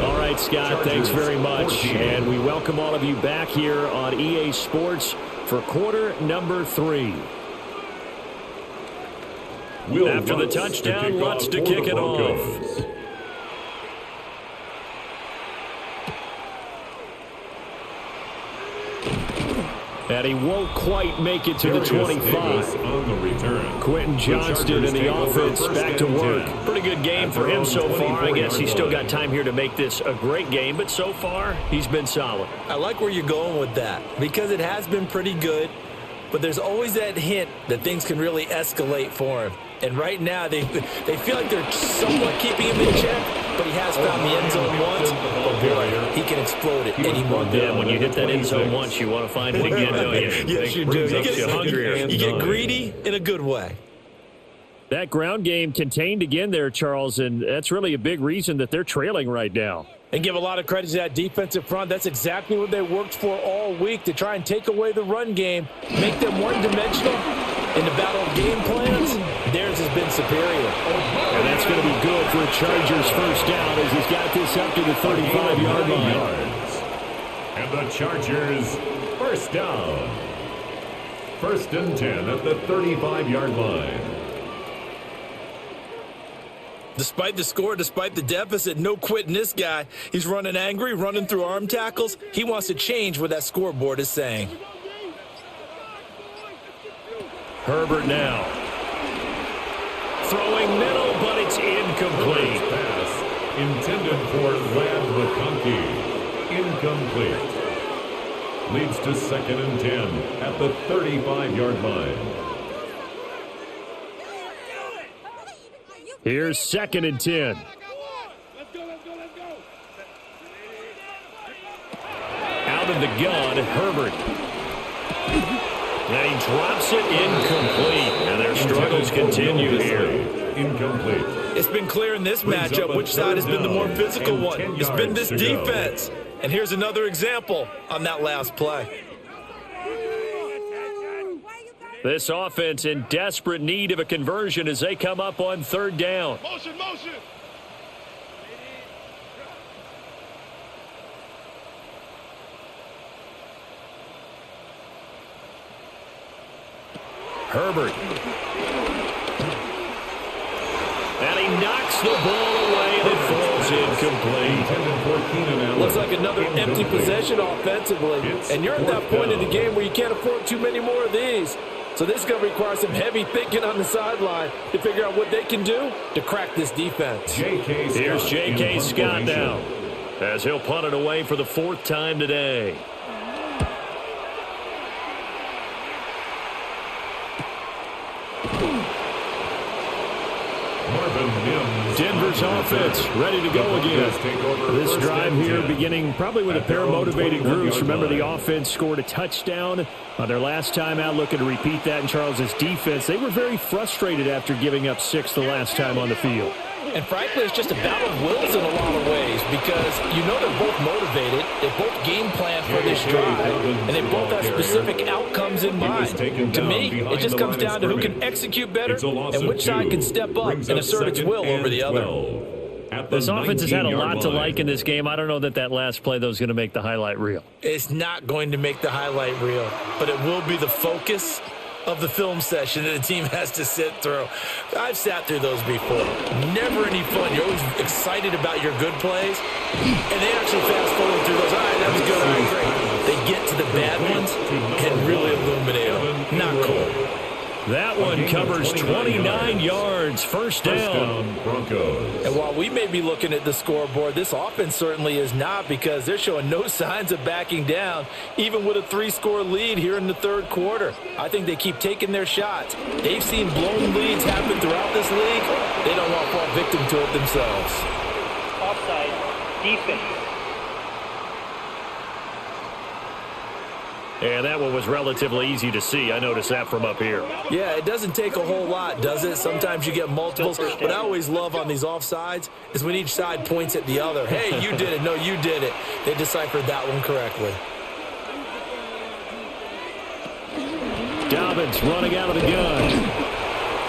All right, Scott, thanks very much. And we welcome all of you back here on EA Sports for quarter number 3. After the touchdown, Lutz to kick it off. And he won't quite make it to the 25. On the return. Quentin Johnston in the offense back to work. Pretty good game for him so far. I guess he's still got time here to make this a great game, but so far he's been solid. I like where you're going with that because it has been pretty good, but there's always that hint that things can really escalate for him. And right now they feel like they're somewhat keeping him in check, but he has found the end zone once. But boy, he can explode it any moment. Yeah, when you hit that end zone once, you want to find it again, don't you? Yes, you do. You get greedy in a good way. That ground game contained again there, Charles, and that's really a big reason that they're trailing right now. And give a lot of credit to that defensive front. That's exactly what they worked for all week, to try and take away the run game, make them one-dimensional. In the battle of game plans, theirs has been superior. And that's going to be good for a Chargers first down as he's got this up to the 35-yard line. And the Chargers first down. 1st and 10 at the 35-yard line. Despite the score, despite the deficit, no quitting this guy. He's running angry, running through arm tackles. He wants to change what that scoreboard is saying. Herbert now. Throwing middle, but it's incomplete. Pass intended for Lad McConkey. Incomplete. Leads to 2nd and 10 at the 35-yard line. Here's 2nd and 10. Out of the gun, Herbert. And he drops it incomplete. And their struggles continue here. Incomplete. It's been clear in this matchup which side has been the more physical one. It's been this defense. And here's another example on that last play. This offense in desperate need of a conversion as they come up on 3rd down. Motion. Herbert. And he knocks the ball away and it falls incomplete. Looks like another empty possession offensively. And you're at that point in the game where you can't afford too many more of these. So this is going to require some heavy thinking on the sideline to figure out what they can do to crack this defense. Here's J.K. Scott now as he'll punt it away for the 4th time today. Denver's offense ready to go again. This drive here beginning probably with a pair of motivated groups. Remember, the offense scored a touchdown on their last time out, looking to repeat that in Charles's defense. They were very frustrated after giving up 6 the last time on the field. And frankly, it's just a battle of wills in a lot of ways because you know they're both motivated, they both game plan for this drive, and they both have specific outcomes in mind. To me, it just comes down to who can execute better and which side can step up and assert its will over the other. This offense has had a lot to like in this game. I don't know that last play, though, is going to make the highlight reel. It's not going to make the highlight reel, but it will be the focus of the film session that a team has to sit through. I've sat through those before. Never any fun. You're always excited about your good plays, and they actually fast forward through those. All right, that was good. All right, great. They get to the bad ones and really illuminate them. Not cool. That one covers 29 yards, first down. Broncos. And while we may be looking at the scoreboard, this offense certainly is not because they're showing no signs of backing down, even with a 3-score lead here in the third quarter. I think they keep taking their shots. They've seen blown leads happen throughout this league. They don't want to fall victim to it themselves. Offside, defense. And that one was relatively easy to see. I noticed that from up here. Yeah, it doesn't take a whole lot, does it? Sometimes you get multiples. What I always love on these offsides is when each side points at the other. Hey, you did it. No, you did it. They deciphered that one correctly. Dobbins running out of the gun.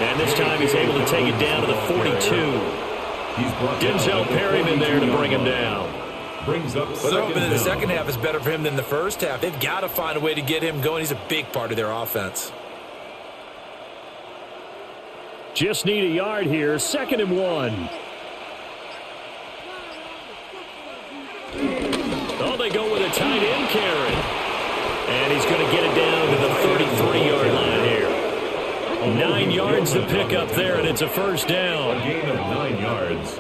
And this time he's able to take it down to the 42. Denzel Perryman there to bring him down. Brings up well, they're hoping that the second half is better for him than the first half. They've got to find a way to get him going. He's a big part of their offense. Just need a yard here. 2nd and 1. Oh, they go with a tight end carry. And he's going to get it down to the 33-yard line here. 9 yards to pick up there, and it's a first down. A gain of 9 yards.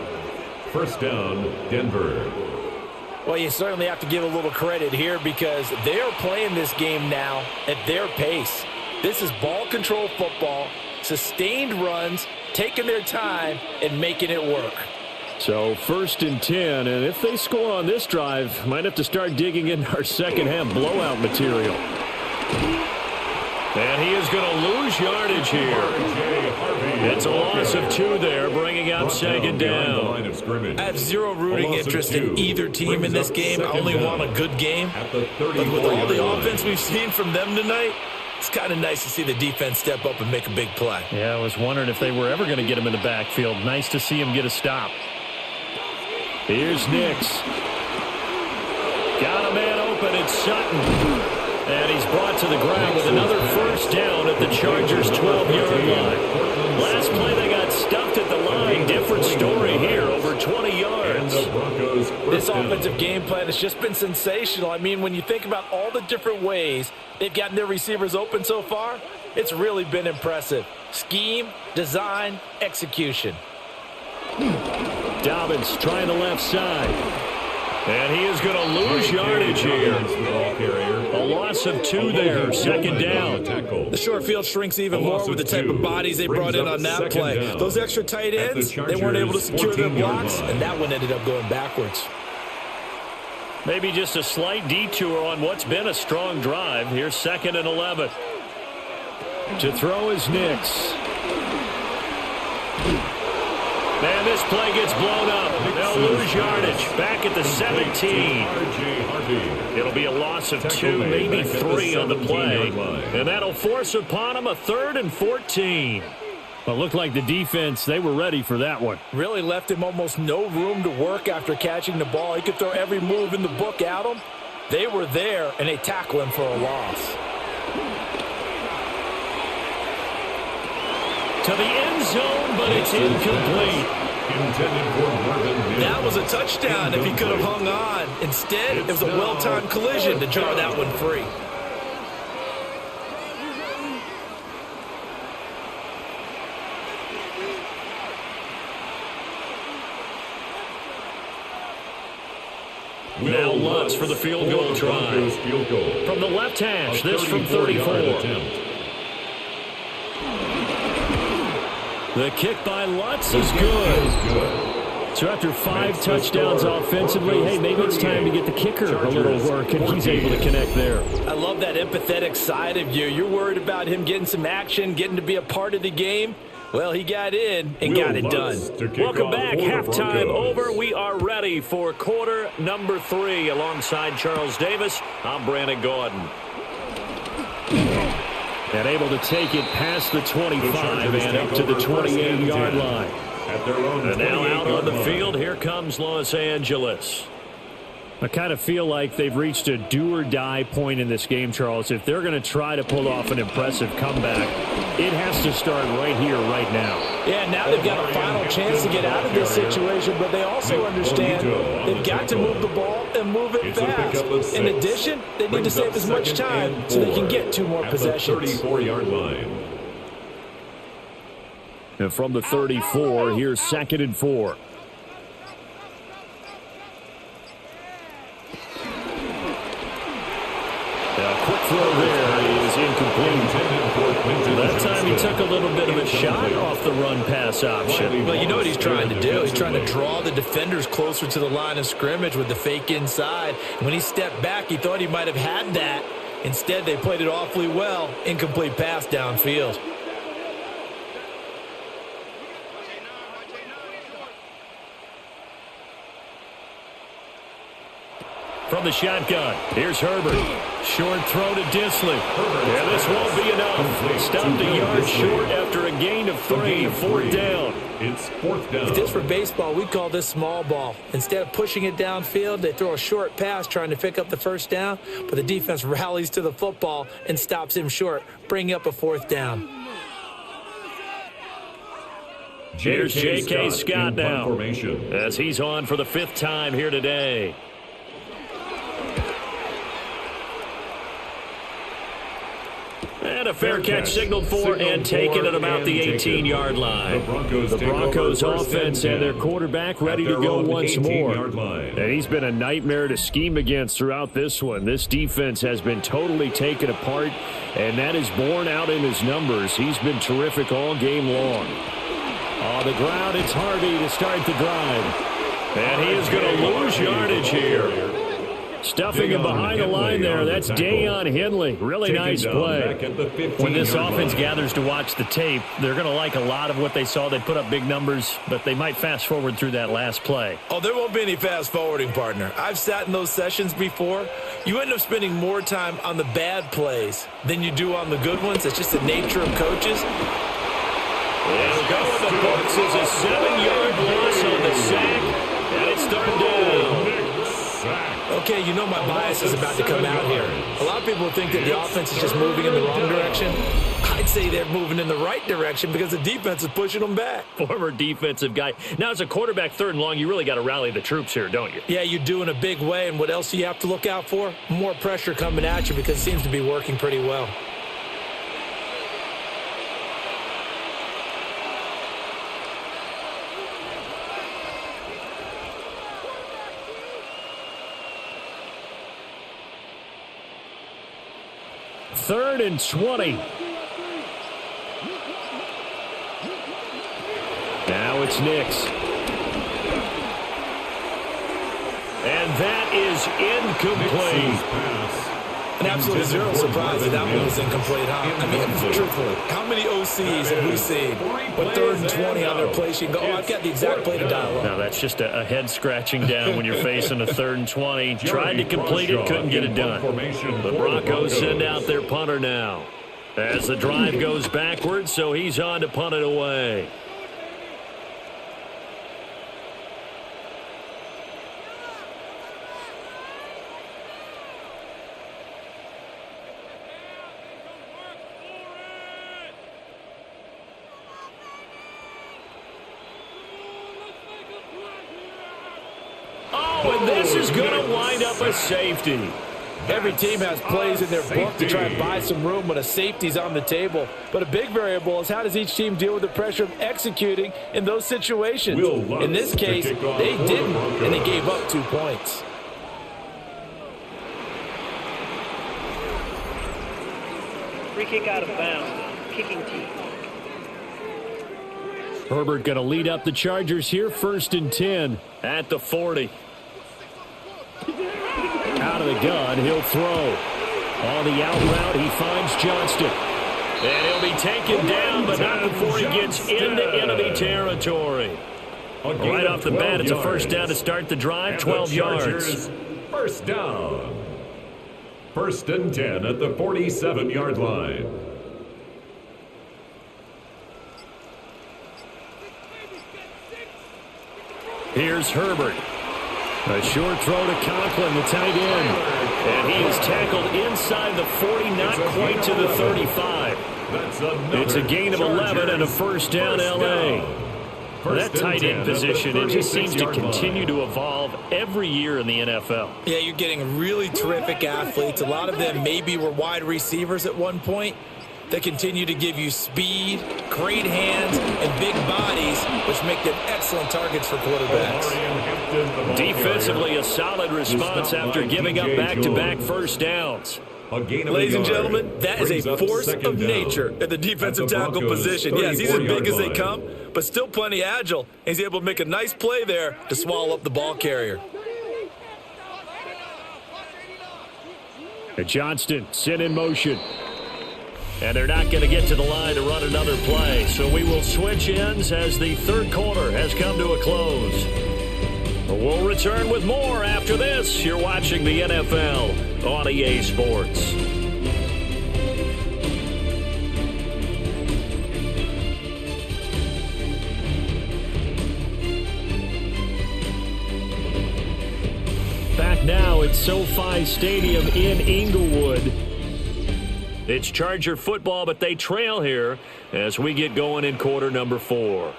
First down, Denver. Well, you certainly have to give a little credit here because they are playing this game now at their pace. This is ball control football, sustained runs, taking their time, and making it work. So 1st and 10, and if they score on this drive, might have to start digging in our second half blowout material. And he is going to lose yardage here. It's a loss of 2 there, bringing up 2nd down. I have zero rooting interest in either team in this game. I only want a good game. But with all the offense we've seen from them tonight, it's kind of nice to see the defense step up and make a big play. Yeah, I was wondering if they were ever going to get him in the backfield. Nice to see him get a stop. Here's Nix. Got a man open. It's Sutton. And he's brought to the ground with another first down at the Chargers' 12-yard line. Last play they got stuffed at the line. Different story here, over 20 yards. This offensive game plan has just been sensational. I mean, when you think about all the different ways they've gotten their receivers open so far, it's really been impressive. Scheme, design, execution. Dobbins trying the left side. And he is going to lose yardage here. A loss of 2 there, 2nd down. The short field shrinks even more with the type of bodies they brought in on that play. Those extra tight ends, they weren't able to secure their blocks, and that one ended up going backwards. Maybe just a slight detour on what's been a strong drive. Here's 2nd and 11. To throw is Nix. And this play gets blown up. They'll lose yardage. Back at the 17. It'll be a loss of 2, maybe 3 on the play. And that'll force upon them a 3rd and 14. Well, it looked like the defense, they were ready for that one. Really left him almost no room to work after catching the ball. He could throw every move in the book at him. They were there, and they tackle him for a loss. To the end zone, but it's incomplete. That was a touchdown if he could have hung on. Instead, it was a well-timed collision to draw that one free. Now Lutz for the field goal try. From the left hash, this from 34. The kick by Lutz is good. So after 5 touchdowns offensively, hey, maybe it's time to get the kicker a little work, and he's able to connect there. I love that empathetic side of you. You're worried about him getting some action, getting to be a part of the game. Well, he got in and got it done. Welcome back. Halftime over. We are ready for quarter number 3. Alongside Charles Davis, I'm Brandon Gordon. And able to take it past the 25 and up to the 28-yard line. And now out on the field, here comes Los Angeles. I kind of feel like they've reached a do-or-die point in this game, Charles. If they're going to try to pull off an impressive comeback, it has to start right here, right now. Yeah, now they've got a final chance to get out of this situation, but they also understand they've got to move the ball and move it fast. In addition, they need to save as much time so they can get 2 more possessions. 34-yard line. And from the 34, here's 2nd and 4. A quick throw there is incomplete. That time he took a little bit of a shot off the run-pass option. Well, you know what he's trying to do. He's trying to draw the defenders closer to the line of scrimmage with the fake inside. When he stepped back, he thought he might have had that. Instead, they played it awfully well. Incomplete pass downfield. From the shotgun, here's Herbert. Short throw to Disley. And this won't be enough. Stopped a yard short after a gain of 3. 4th down. It's 4th down. If this were baseball, we'd call this small ball. Instead of pushing it downfield, they throw a short pass trying to pick up the 1st down, but the defense rallies to the football and stops him short, bringing up a 4th down. Here's J.K. Scott now, as he's on for the 5th time here today. And a fair catch signaled for and taken at about the 18-yard line. The Broncos offense and their quarterback ready to go once more. And he's been a nightmare to scheme against throughout this one. This defense has been totally taken apart, and that is borne out in his numbers. He's been terrific all game long. On the ground, it's Harvey to start the drive. And he is going to lose yardage here. Stuffing him behind the line there. That's Dayon Henley. Really nice play. When this offense gathers to watch the tape, they're going to like a lot of what they saw. They put up big numbers, but they might fast forward through that last play. Oh, there won't be any fast forwarding, partner. I've sat in those sessions before. You end up spending more time on the bad plays than you do on the good ones. It's just the nature of coaches. And going the books is a 7-yard loss on the sack, and it's 3rd down. Okay, you know my bias is about to come out here. A lot of people think that the offense is just moving in the wrong direction. I'd say they're moving in the right direction because the defense is pushing them back. Former defensive guy. Now, as a quarterback 3rd and long, you really got to rally the troops here, don't you? Yeah, you do in a big way. And what else do you have to look out for? More pressure coming at you because it seems to be working pretty well. Third and 20. Now it's Nix. And that is incomplete. An absolute zero surprise that that one was incomplete, huh? I mean, truthfully, how many OCs have we seen with 3rd and 20 on their play sheet and go, oh, I've got the exact play to dial up? Now, that's just a head-scratching down when you're facing a 3rd and 20. Tried to complete it, couldn't get it done. The Broncos send out their punter now as the drive goes backwards, so he's on to punt it away. And this is going to wind up a safety. Every team has plays in their book to try and buy some room when a safety's on the table. But a big variable is how does each team deal with the pressure of executing in those situations. In this case, they didn't, and they gave up 2 points. Free kick out of bounds. Kicking team. Herbert going to lead up the Chargers here, 1st and 10 at the 40. Out of the gun, he'll throw. On the out route, he finds Johnston. And he'll be taken down, but not before he gets into enemy territory. Right off the bat, it's a first down to start the drive, 12 yards. First down. First and 10 at the 47-yard line. Here's Herbert. A short throw to Conklin, the tight end. And he is tackled inside the 40, not quite to the 35. It's a gain of 11 and a first down, L.A. That tight end position, it just seems to continue to evolve every year in the NFL. Yeah, you're getting really terrific athletes. A lot of them maybe were wide receivers at one point. They continue to give you speed, great hands, and big bodies, which make them excellent targets for quarterbacks. Defensively, a solid response after giving up back-to-back first downs. Ladies and gentlemen, that is a force of nature at the defensive tackle position. Yes, he's as big as they come, but still plenty agile. He's able to make a nice play there to swallow up the ball carrier. Johnston sent in motion. And they're not going to get to the line to run another play. So we will switch ends as the third quarter has come to a close. We'll return with more after this. You're watching the NFL on EA Sports. Back now at SoFi Stadium in Inglewood. It's Charger football, but they trail here as we get going in quarter number 4.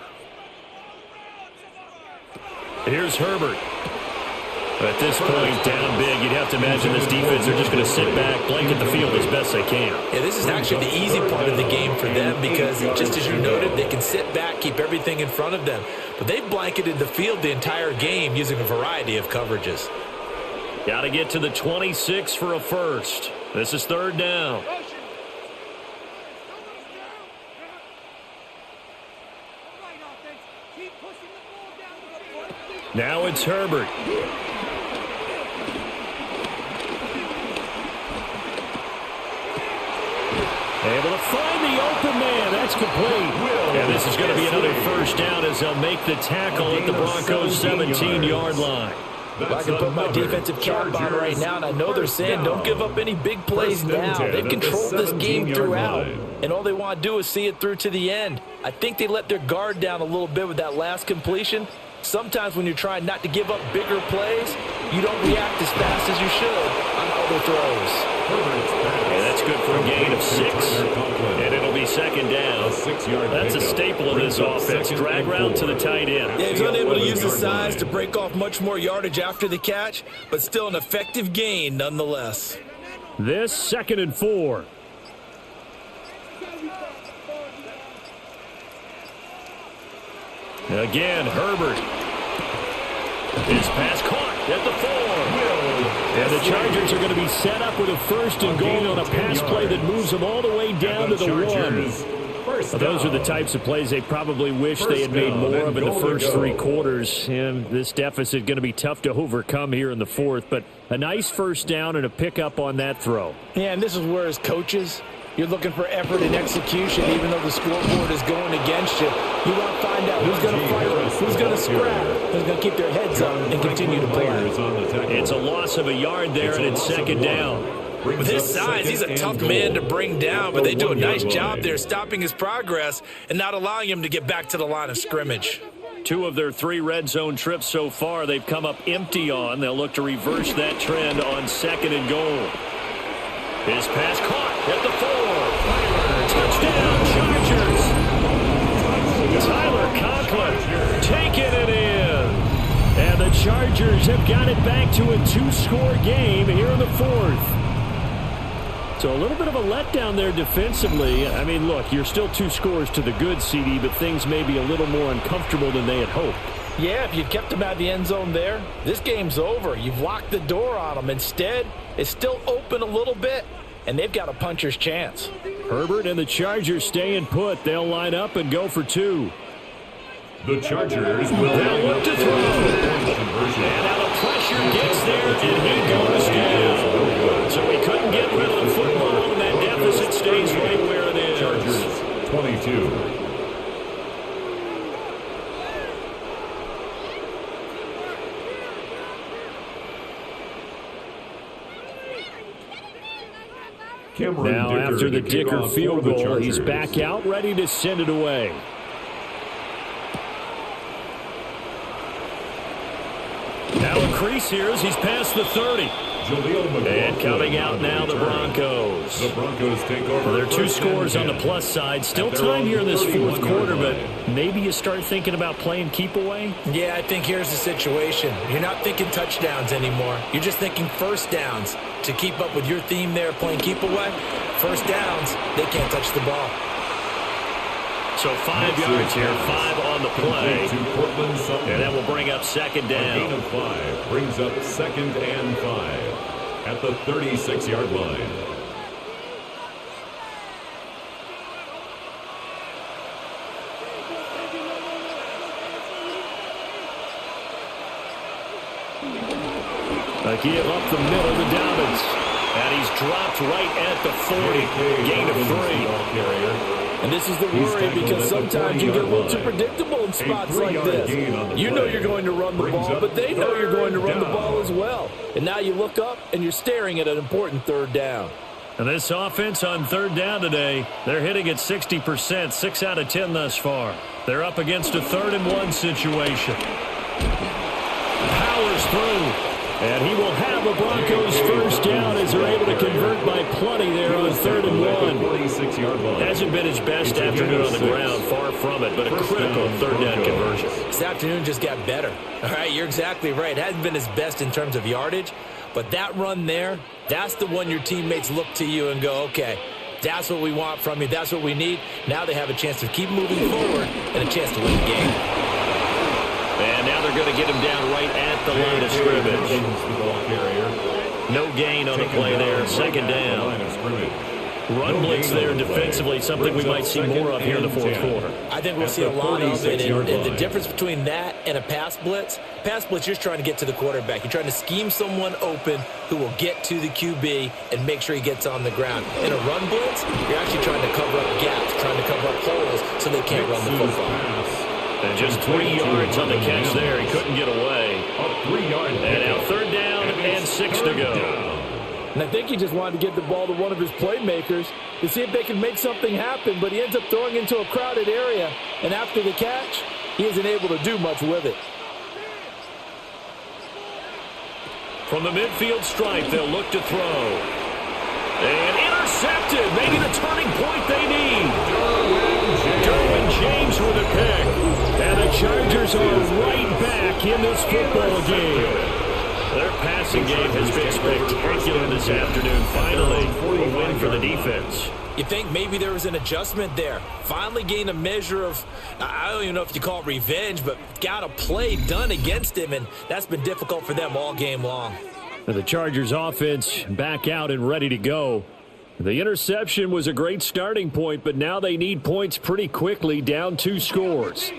Here's Herbert. At this point, down big, you'd have to imagine this defense, they're just going to sit back, blanket the field as best they can. Yeah, this is actually the easy part of the game for them because, just as you noted, they can sit back, keep everything in front of them. But they've blanketed the field the entire game using a variety of coverages. Got to get to the 26 for a first. This is third down. Now it's Herbert. Able to find the open man. That's complete. And this is going to be another first down as they'll make the tackle at the Broncos' 17-yard line. I can put my defensive cap on right now, and I know they're saying don't give up any big plays now. They've controlled this game throughout, and all they want to do is see it through to the end. I think they let their guard down a little bit with that last completion. Sometimes when you're trying not to give up bigger plays, you don't react as fast as you should on other throws. Yeah, that's good for a gain of 6, and it'll be second down. That's a staple of this offense. Drag route to the tight end. Yeah, he's unable to use his size to break off much more yardage after the catch, but still an effective gain nonetheless. This second and 4. Again, Herbert. His pass caught at the 4. And the Chargers are going to be set up with a first and goal on a pass play that moves them all the way down to the 1. Those are the types of plays they probably wish they had made more of in the first 3 quarters. And this deficit going to be tough to overcome here in the 4th. But a nice first down and a pickup on that throw. Yeah, and this is where as coaches, you're looking for effort and execution, even though the scoreboard is going against you. You want to find out who's going to fight, who's going to scrap, who's going to keep their heads up and continue to play. It's a loss of a yard there, and it's second down. With his size, he's a tough man to bring down, but they do a nice job there stopping his progress and not allowing him to get back to the line of scrimmage. 2 of their 3 red zone trips so far, they've come up empty on. They'll look to reverse that trend on second and goal. His pass caught at the 4. Touchdown, Chargers. Tyler Conklin taking it in. And the Chargers have got it back to a 2-score game here in the 4th. So a little bit of a letdown there defensively. I mean, look, you're still 2 scores to the good, CD, but things may be a little more uncomfortable than they had hoped. Yeah, if you kept them out of the end zone there, this game's over. You've locked the door on them. Instead, it's still open a little bit, and they've got a puncher's chance. Herbert and the Chargers staying put. They'll line up and go for 2. The Chargers will look to throw. And now the pressure gets there, and he goes down. So he couldn't get rid of the football, and that deficit stays right where it is. Chargers 22. Now, after the Dicker field goal, he's back out, ready to send it away. Now a crease here as he's past the 30. And coming out now, the Broncos. The Broncos take over. Well, there are 2 scores on the plus side. Still time here in this fourth quarter, but maybe you start thinking about playing keep away? Yeah, I think here's the situation. You're not thinking touchdowns anymore. You're just thinking first downs. To keep up with your theme there, playing keep away, first downs, they can't touch the ball. So 5 yards here, 5 on the play. And that will bring up second down. A gain of 5 brings up 2nd and 5 at the 36-yard line. A give up the middle to Dobbins. And he's dropped right at the 40. Gain of 3. And this is the worry because sometimes you get a little too predictable in spots like this. You know you're going to run the ball, but they know you're going to run the ball as well. And now you look up and you're staring at an important third down. And this offense on third down today, they're hitting at 60%, 6 out of 10 thus far. They're up against a 3rd and 1 situation. Powers through. And he will have a Broncos first down as they're able to convert by plenty there on 3rd and 1. Hasn't been his best afternoon on the ground, far from it, but a critical third down conversion. This afternoon just got better. All right, you're exactly right. It hasn't been his best in terms of yardage, but that run there, that's the one your teammates look to you and go, okay, that's what we want from you. That's what we need. Now they have a chance to keep moving forward and a chance to win the game. And now they're going to get him down right at the line of scrimmage. No gain on the play there. Second down. Run blitz there defensively, something we might see more of here in the fourth quarter. I think we'll see a lot of it. And the difference between that and a pass blitz, you're just trying to get to the quarterback. You're trying to scheme someone open who will get to the QB and make sure he gets on the ground. In a run blitz, you're actually trying to cover up gaps, trying to cover up holes so they can't run the football. And just 3 yards on the catch there. He couldn't get away. And now 3rd down and 6 to go. And I think he just wanted to get the ball to one of his playmakers to see if they can make something happen, but he ends up throwing into a crowded area. And after the catch, he isn't able to do much with it. From the midfield stripe, they'll look to throw. And intercepted. Maybe the turning point they need. Derwin James with a pick. And the Chargers are right back in this football game. Their passing game has been spectacular this afternoon. Finally, a win for the defense. You think maybe there was an adjustment there. Finally gained a measure of, I don't even know if you call it revenge, but got a play done against him, and that's been difficult for them all game long. And the Chargers offense back out and ready to go. The interception was a great starting point, but now they need points pretty quickly, down 2 scores.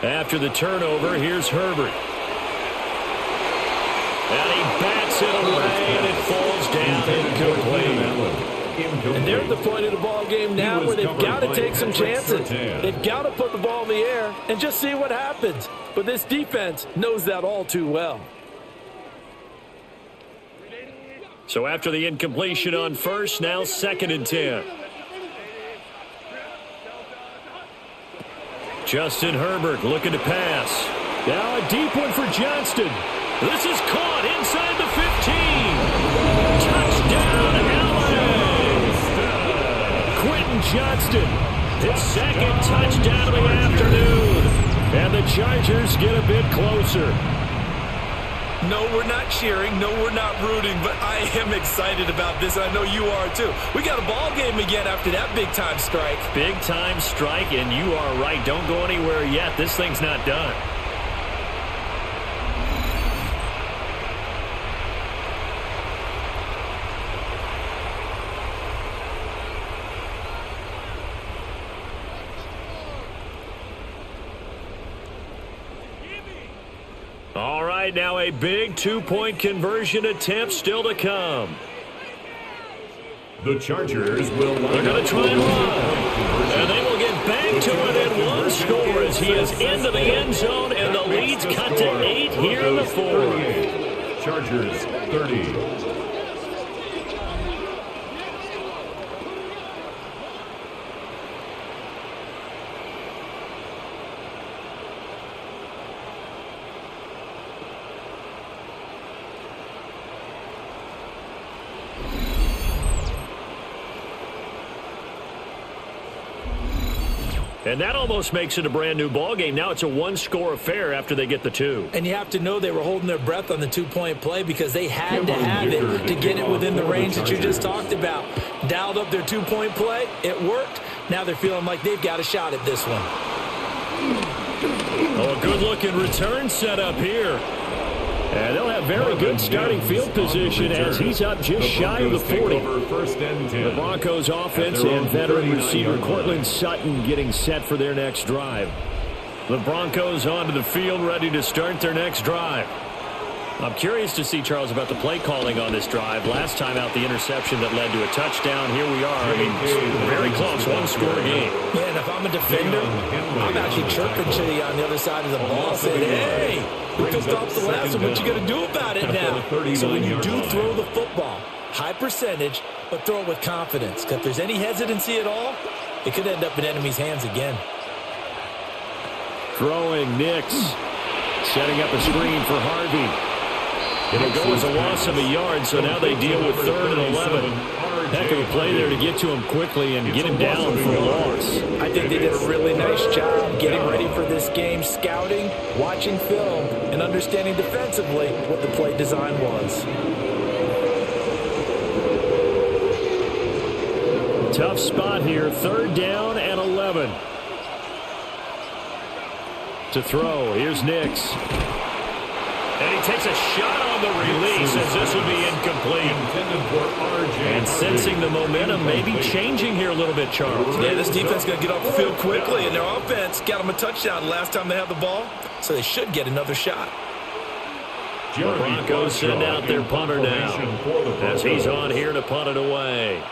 After the turnover, here's Herbert. And he bats it away, and it falls down incomplete. And they're at the point of the ball game now where they've got to take some chances. They've got to put the ball in the air and just see what happens. But this defense knows that all too well. So after the incompletion on first, now 2nd and 10. Justin Herbert looking to pass. Now a deep one for Johnston. This is caught inside the 15. Touchdown, LA! Quentin Johnston, his 2nd touchdown of the afternoon. And the Chargers get a bit closer. No, we're not cheering. No, we're not rooting, but I am excited about this. I know you are too. We got a ball game again after that big-time strike. Big-time strike, and you are right. Don't go anywhere yet. This thing's not done. All right, now a big 2-point conversion attempt still to come. The Chargers will They're going to try and run. And they will get back to it in one score as he is into the end zone, and the lead's cut to 8 here in the fourth. Chargers 30. And that almost makes it a brand-new ball game. Now it's a one-score affair after they get the two. And you have to know they were holding their breath on the two-point play because they had to have it to get it within the range that you just talked about. Dialed up their two-point play. It worked. Now they're feeling like they've got a shot at this one. Oh, a good-looking return set up here. And they'll have very good starting field position as he's up just shy of the 40. The Broncos offense and veteran receiver Cortland Sutton getting set for their next drive. The Broncos onto the field ready to start their next drive. I'm curious to see, Charles, about the play calling on this drive. Last time out, the interception that led to a touchdown. Here we are. I mean, very close, one-score game. Yeah, and if I'm a defender, I'm actually chirping to you on the other side of the ball saying, hey, we picked off the last one. What you going to do about it now? So when you do throw the football, high percentage, but throw it with confidence. Because if there's any hesitancy at all, it could end up in enemy's hands again. Throwing Nix. Setting up a screen for Harvey. It'll go as a loss of a yard, so now they deal with 3rd and 11. Heck of a play there to get to him quickly and get him down for a loss. I think they did a really nice job getting ready for this game, scouting, watching film, and understanding defensively what the play design was. Tough spot here, 3rd down and 11. To throw, here's Nix. And he takes a shot on the release as this will be incomplete. And sensing the momentum maybe changing here a little bit, Charles. Yeah, this defense is going to get off the field quickly, and their offense got them a touchdown last time they had the ball, so they should get another shot. The Broncos send out their punter now as he's on here to punt it away.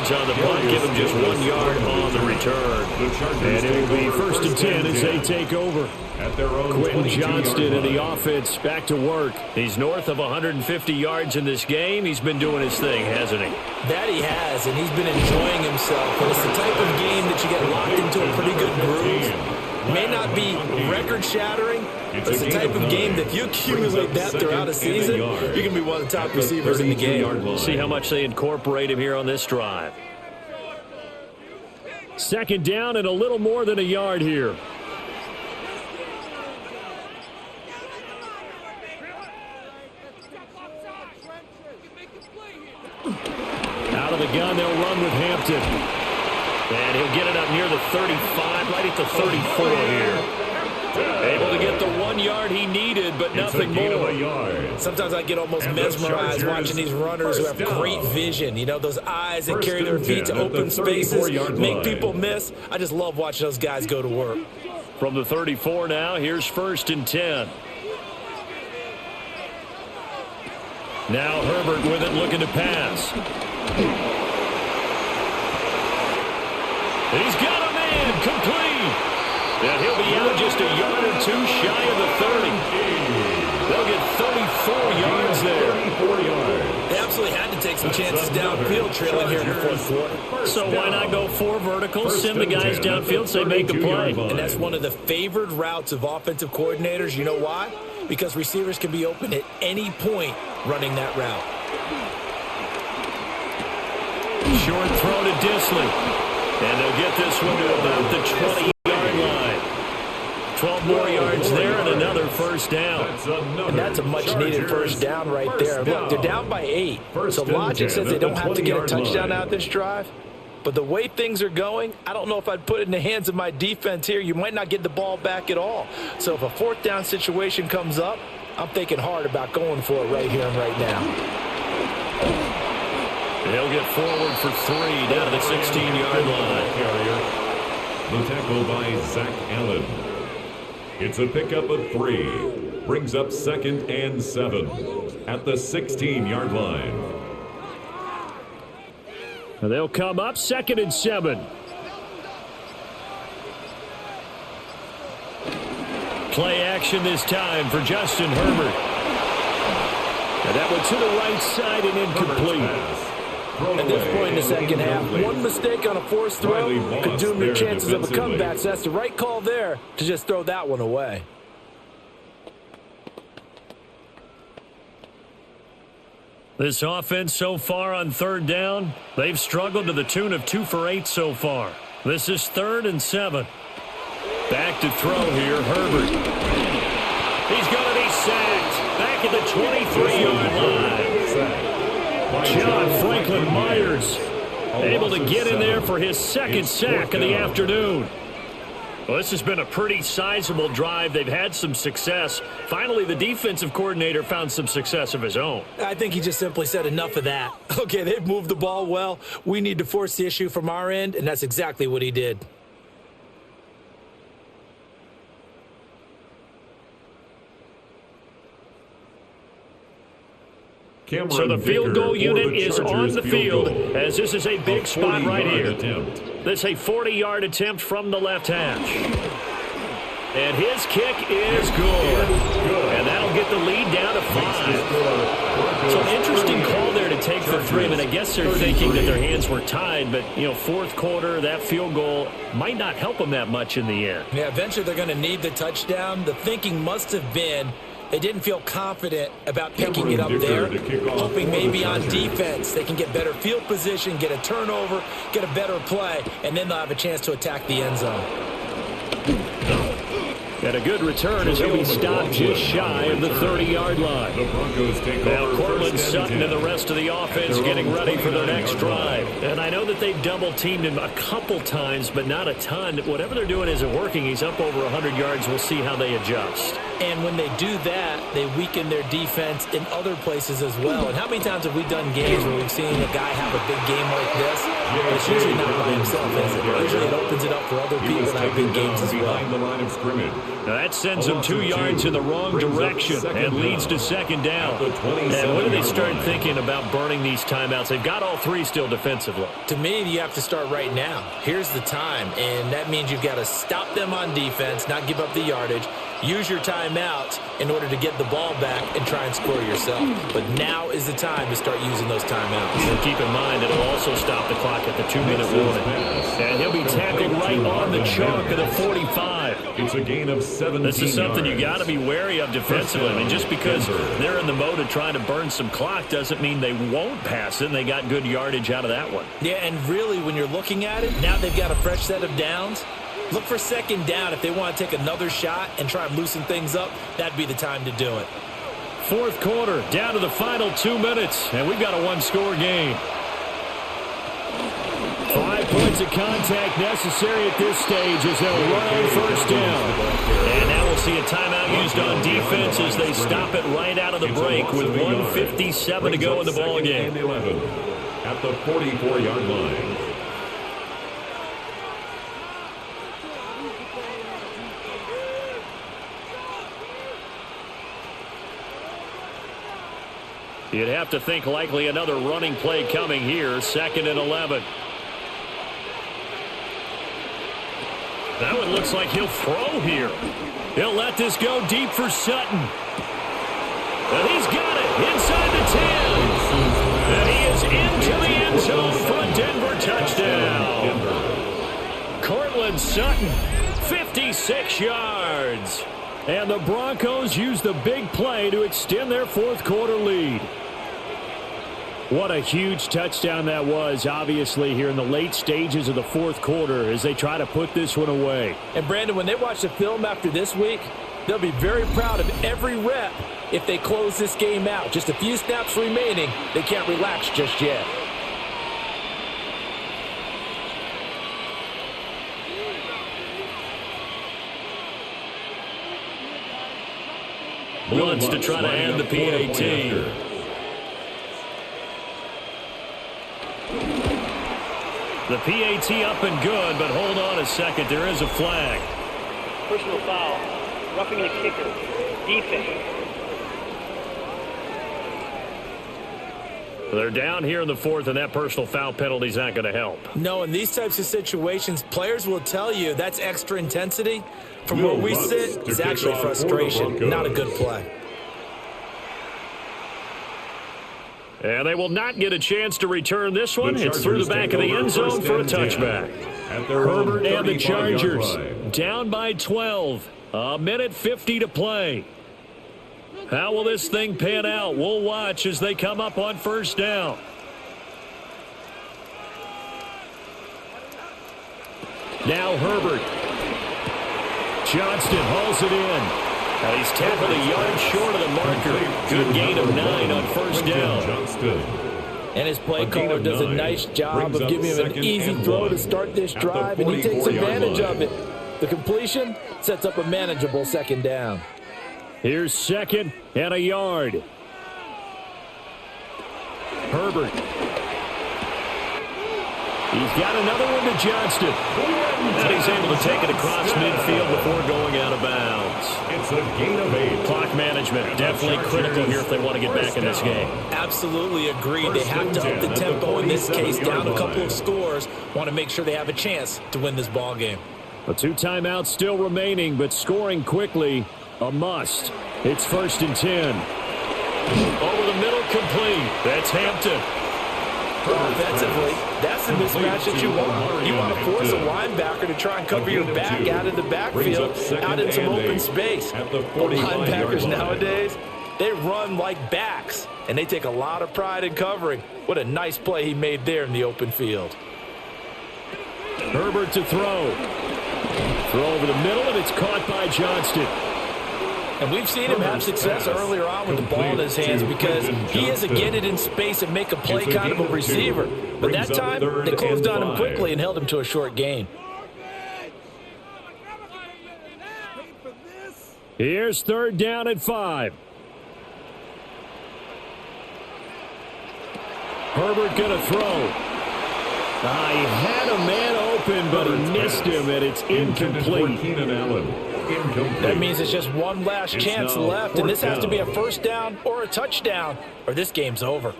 On the punt, give him just 1 yard on the return. And it will be 1st and 10 as they take over. Quentin Johnston and the offense back to work. He's north of 150 yards in this game. He's been doing his thing, hasn't he? That he has, and he's been enjoying himself. And it's the type of game that you get locked into a pretty good groove. May not be record-shattering, but it's the type of game that if you accumulate that throughout a season, you're going to be one of the top receivers in the game. See how much they incorporate him here on this drive. 2nd down and a little more than a yard here. Out of the gun, they'll run with Hampton. And he'll get it up near the 35, right at the 34 here. Able to get the 1 yard he needed, but nothing more. Sometimes I get almost mesmerized watching these runners who have great vision. You know, those eyes that carry their feet to open spaces, make people miss. I just love watching those guys go to work. From the 34 now, here's 1st and 10. Now Herbert with it, looking to pass. He's got a man, complete. And he'll be out just a yard or 2 shy of the 30. They'll get 34 yards there. They absolutely had to take some chances downfield trailing here in the 4th quarter. So why not go 4 verticals, send the guys downfield, say make a play. And that's one of the favored routes of offensive coordinators. You know why? Because receivers can be open at any point running that route. Short throw to Disley. And they'll get this one to about the 20-yard line. 12 more yards there and another 1st down. And that's a much-needed 1st down right there. Look, they're down by 8. So logic says they don't have to get a touchdown out of this drive. But the way things are going, I don't know if I'd put it in the hands of my defense here. You might not get the ball back at all. So if a 4th down situation comes up, I'm thinking hard about going for it right here and right now. He'll get forward for 3 down to the 16-yard line. The tackle by Zach Allen. It's a pickup of 3. Brings up 2nd and 7 at the 16-yard line. They'll come up 2nd and 7. Play action this time for Justin Herbert. And that one to the right side and incomplete. At this point in the second half, one mistake on a forced throw could doom your chances of a comeback. So that's the right call there to just throw that one away. This offense so far on 3rd down, they've struggled to the tune of 2 for 8 so far. This is 3rd and 7. Back to throw here, Herbert. He's going to be sacked. Back at the 23-yard line. John Franklin Myers able to get in there for his 2nd sack of the afternoon. Well, this has been a pretty sizable drive. They've had some success. Finally, the defensive coordinator found some success of his own. I think he just simply said enough of that. Okay, they've moved the ball well. We need to force the issue from our end, and that's exactly what he did. So the field goal unit is on the field as this is a big spot right here. This is a 40-yard attempt from the left hash. And his kick is good. And that'll get the lead down to 5. So an interesting call there to take for 3. And I guess they're thinking that their hands were tied. But, you know, 4th quarter, that field goal might not help them that much in the end. Yeah, eventually they're going to need the touchdown. The thinking must have been they didn't feel confident about picking it up there, hoping maybe on defense they can get better field position, get a turnover, get a better play, and then they'll have a chance to attack the end zone. And a good return as he'll be stopped just shy of the 30-yard line. The Broncos take now Cortland Sutton and the rest of the offense getting ready for their next drive. And I know that they've double-teamed him a couple times, but not a ton. Whatever they're doing isn't working. He's up over 100 yards. We'll see how they adjust. And when they do that, they weaken their defense in other places as well. And how many times have we done games where we've seen a guy have a big game like this? It's usually not by himself, is it? Usually it opens it up for other people to have big games as well. The line of scrimmage. Now that sends them 2 yards in the wrong direction and leads to 2nd down. And when do they start thinking about burning these timeouts? They've got all 3 still defensively. To me, you have to start right now. Here's the time, and that means you've got to stop them on defense, not give up the yardage. Use your timeout in order to get the ball back and try and score yourself. But now is the time to start using those timeouts. And keep in mind it'll also stop the clock at the 2-minute warning. And he'll be tackled right on the chalk of the 45. It's a gain of 17 This is something you got to be wary of defensively. I mean, just because they're in the mode of trying to burn some clock doesn't mean they won't pass it. And they got good yardage out of that one. Yeah, and really when you're looking at it, now they've got a fresh set of downs. Look for 2nd down if they want to take another shot and try and loosen things up. That'd be the time to do it. 4th quarter, down to the final 2 minutes, and we've got a 1-score game. 5 points of contact necessary at this stage as they'll run on 1st down. And now we'll see a timeout used on defense as they stop it right out of the break with 1:57 to go in the ballgame. At the 44-yard line. You'd have to think likely another running play coming here, 2nd and 11. That one looks like he'll throw here. He'll let this go deep for Sutton. And he's got it inside the 10. And he is into the end zone for a Denver touchdown. Cortland Sutton, 56 yards. And the Broncos use the big play to extend their 4th quarter lead. What a huge touchdown that was, obviously, here in the late stages of the 4th quarter as they try to put this one away. And, Brandon, when they watch the film after this week, they'll be very proud of every rep if they close this game out. Just a few snaps remaining. They can't relax just yet. Wants to try to end the PAT. The PAT up and good, but hold on a second. There is a flag. Personal foul. Roughing the kicker. Defense. They're down here in the fourth, and that personal foul penalty is not going to help. No, in these types of situations, players will tell you that's extra intensity. From where we sit, it's actually frustration, not a good play. And they will not get a chance to return this one. It's through the back of the end zone for a touchback. Herbert and the Chargers down by 12. A minute 50 to play. How will this thing pan out? We'll watch as they come up on first down. Now Herbert. Johnston hauls it in. And he's tackled a yard short of the marker. Good gain of 9 on first down. And his play caller does a nice job of giving him an easy throw to start this drive, and he takes advantage of it. The completion sets up a manageable second down. Here's second and a yard. Herbert. He's got another one to Johnston. And he's able to take it across midfield before going out of bounds. It's a gain of 8. Clock management definitely critical here if they want to get back in this game. Absolutely agreed. They have to up the tempo in this case, down a couple of scores. Want to make sure they have a chance to win this ball game. A 2 timeouts still remaining, but scoring quickly, a must. It's 1st and 10. Over the middle, complete. That's Hampton. Offensively, that's the mismatch that you want. You want to force a linebacker to try and cover your back out of the backfield, out in some open space. Linebackers nowadays, they run like backs, and they take a lot of pride in covering. What a nice play he made there in the open field. Herbert to throw. Throw over the middle, and it's caught by Johnston. And we've seen him have success earlier on with the ball in his hands because he is a get it in space and make a play kind of a receiver. But that time, they closed on him quickly and held him to a short gain. Here's 3rd down at 5. Herbert going to throw. He had a man open, but he missed him, and it's incomplete. That means it's just one last chance left, and this has to be a first down or a touchdown, or this game's over.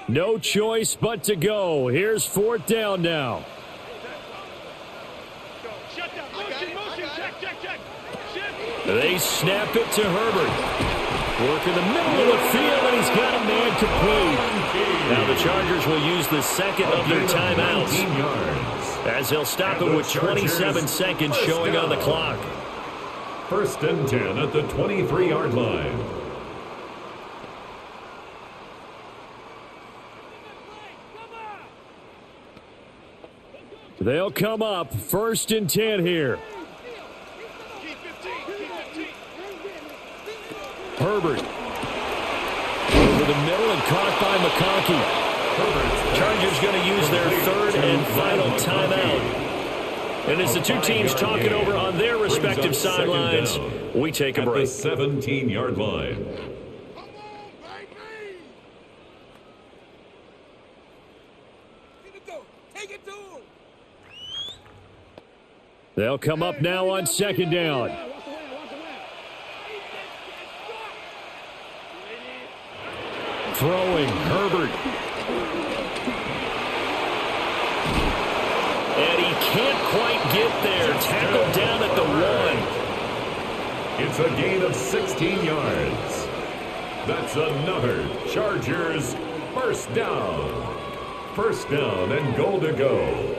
No choice but to go. Here's 4th down now. They snap it to Herbert. Work in the middle of the field, and he's got a man complete. Now the Chargers will use the second of their timeouts as they'll stop it with 27 seconds showing on the clock. 1st and 10 at the 23-yard line. They'll come up 1st and 10 here. Herbert. Over the middle and caught by McConkey. Chargers going to use their 3rd and final timeout. And as the two teams talk it over on their respective sidelines, we take a break. At the 17-yard line. They'll come up now on 2nd down. Throwing, Herbert. And he can't quite get there. Tackled down at the 1. It's a gain of 16 yards. That's another Chargers first down. 1st down and goal to go.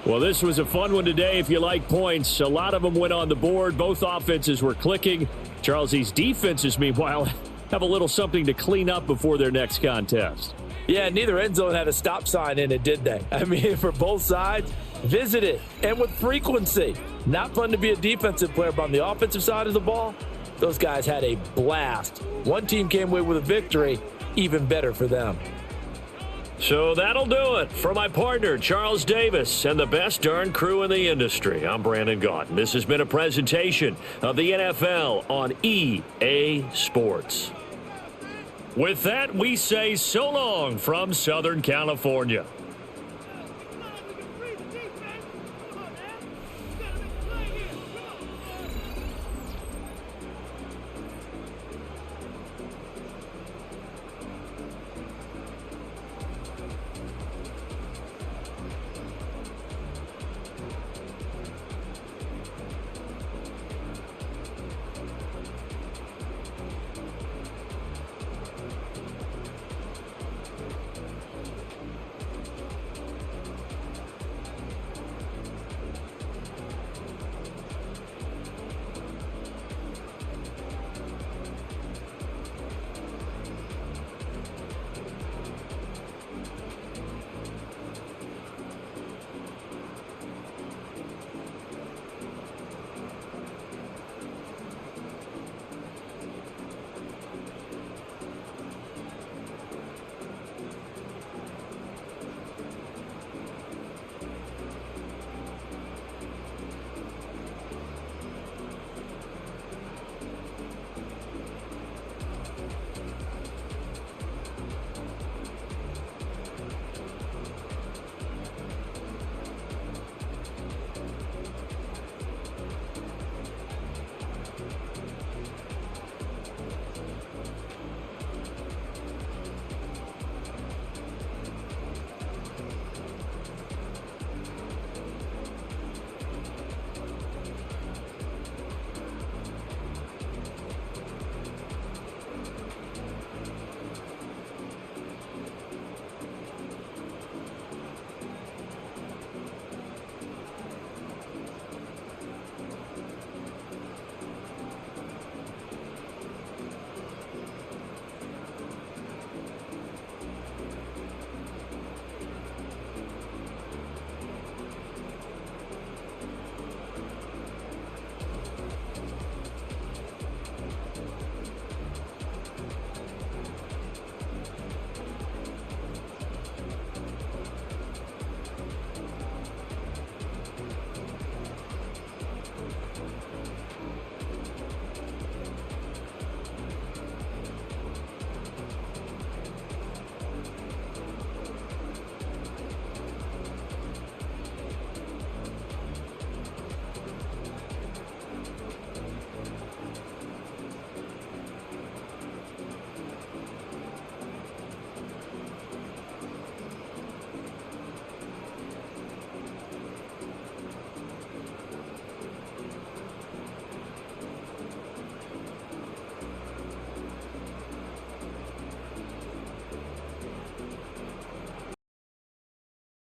Well, this was a fun one today if you like points. A lot of them went on the board. Both offenses were clicking. Charles's defenses, meanwhile, have a little something to clean up before their next contest. Yeah, neither end zone had a stop sign in it, did they? I mean, for both sides, visit it, and with frequency. Not fun to be a defensive player, but on the offensive side of the ball, those guys had a blast. One team came away with a victory, even better for them. So that'll do it. For my partner, Charles Davis, and the best darn crew in the industry, I'm Brandon Gaudin. This has been a presentation of the NFL on EA Sports. With that, we say so long from Southern California.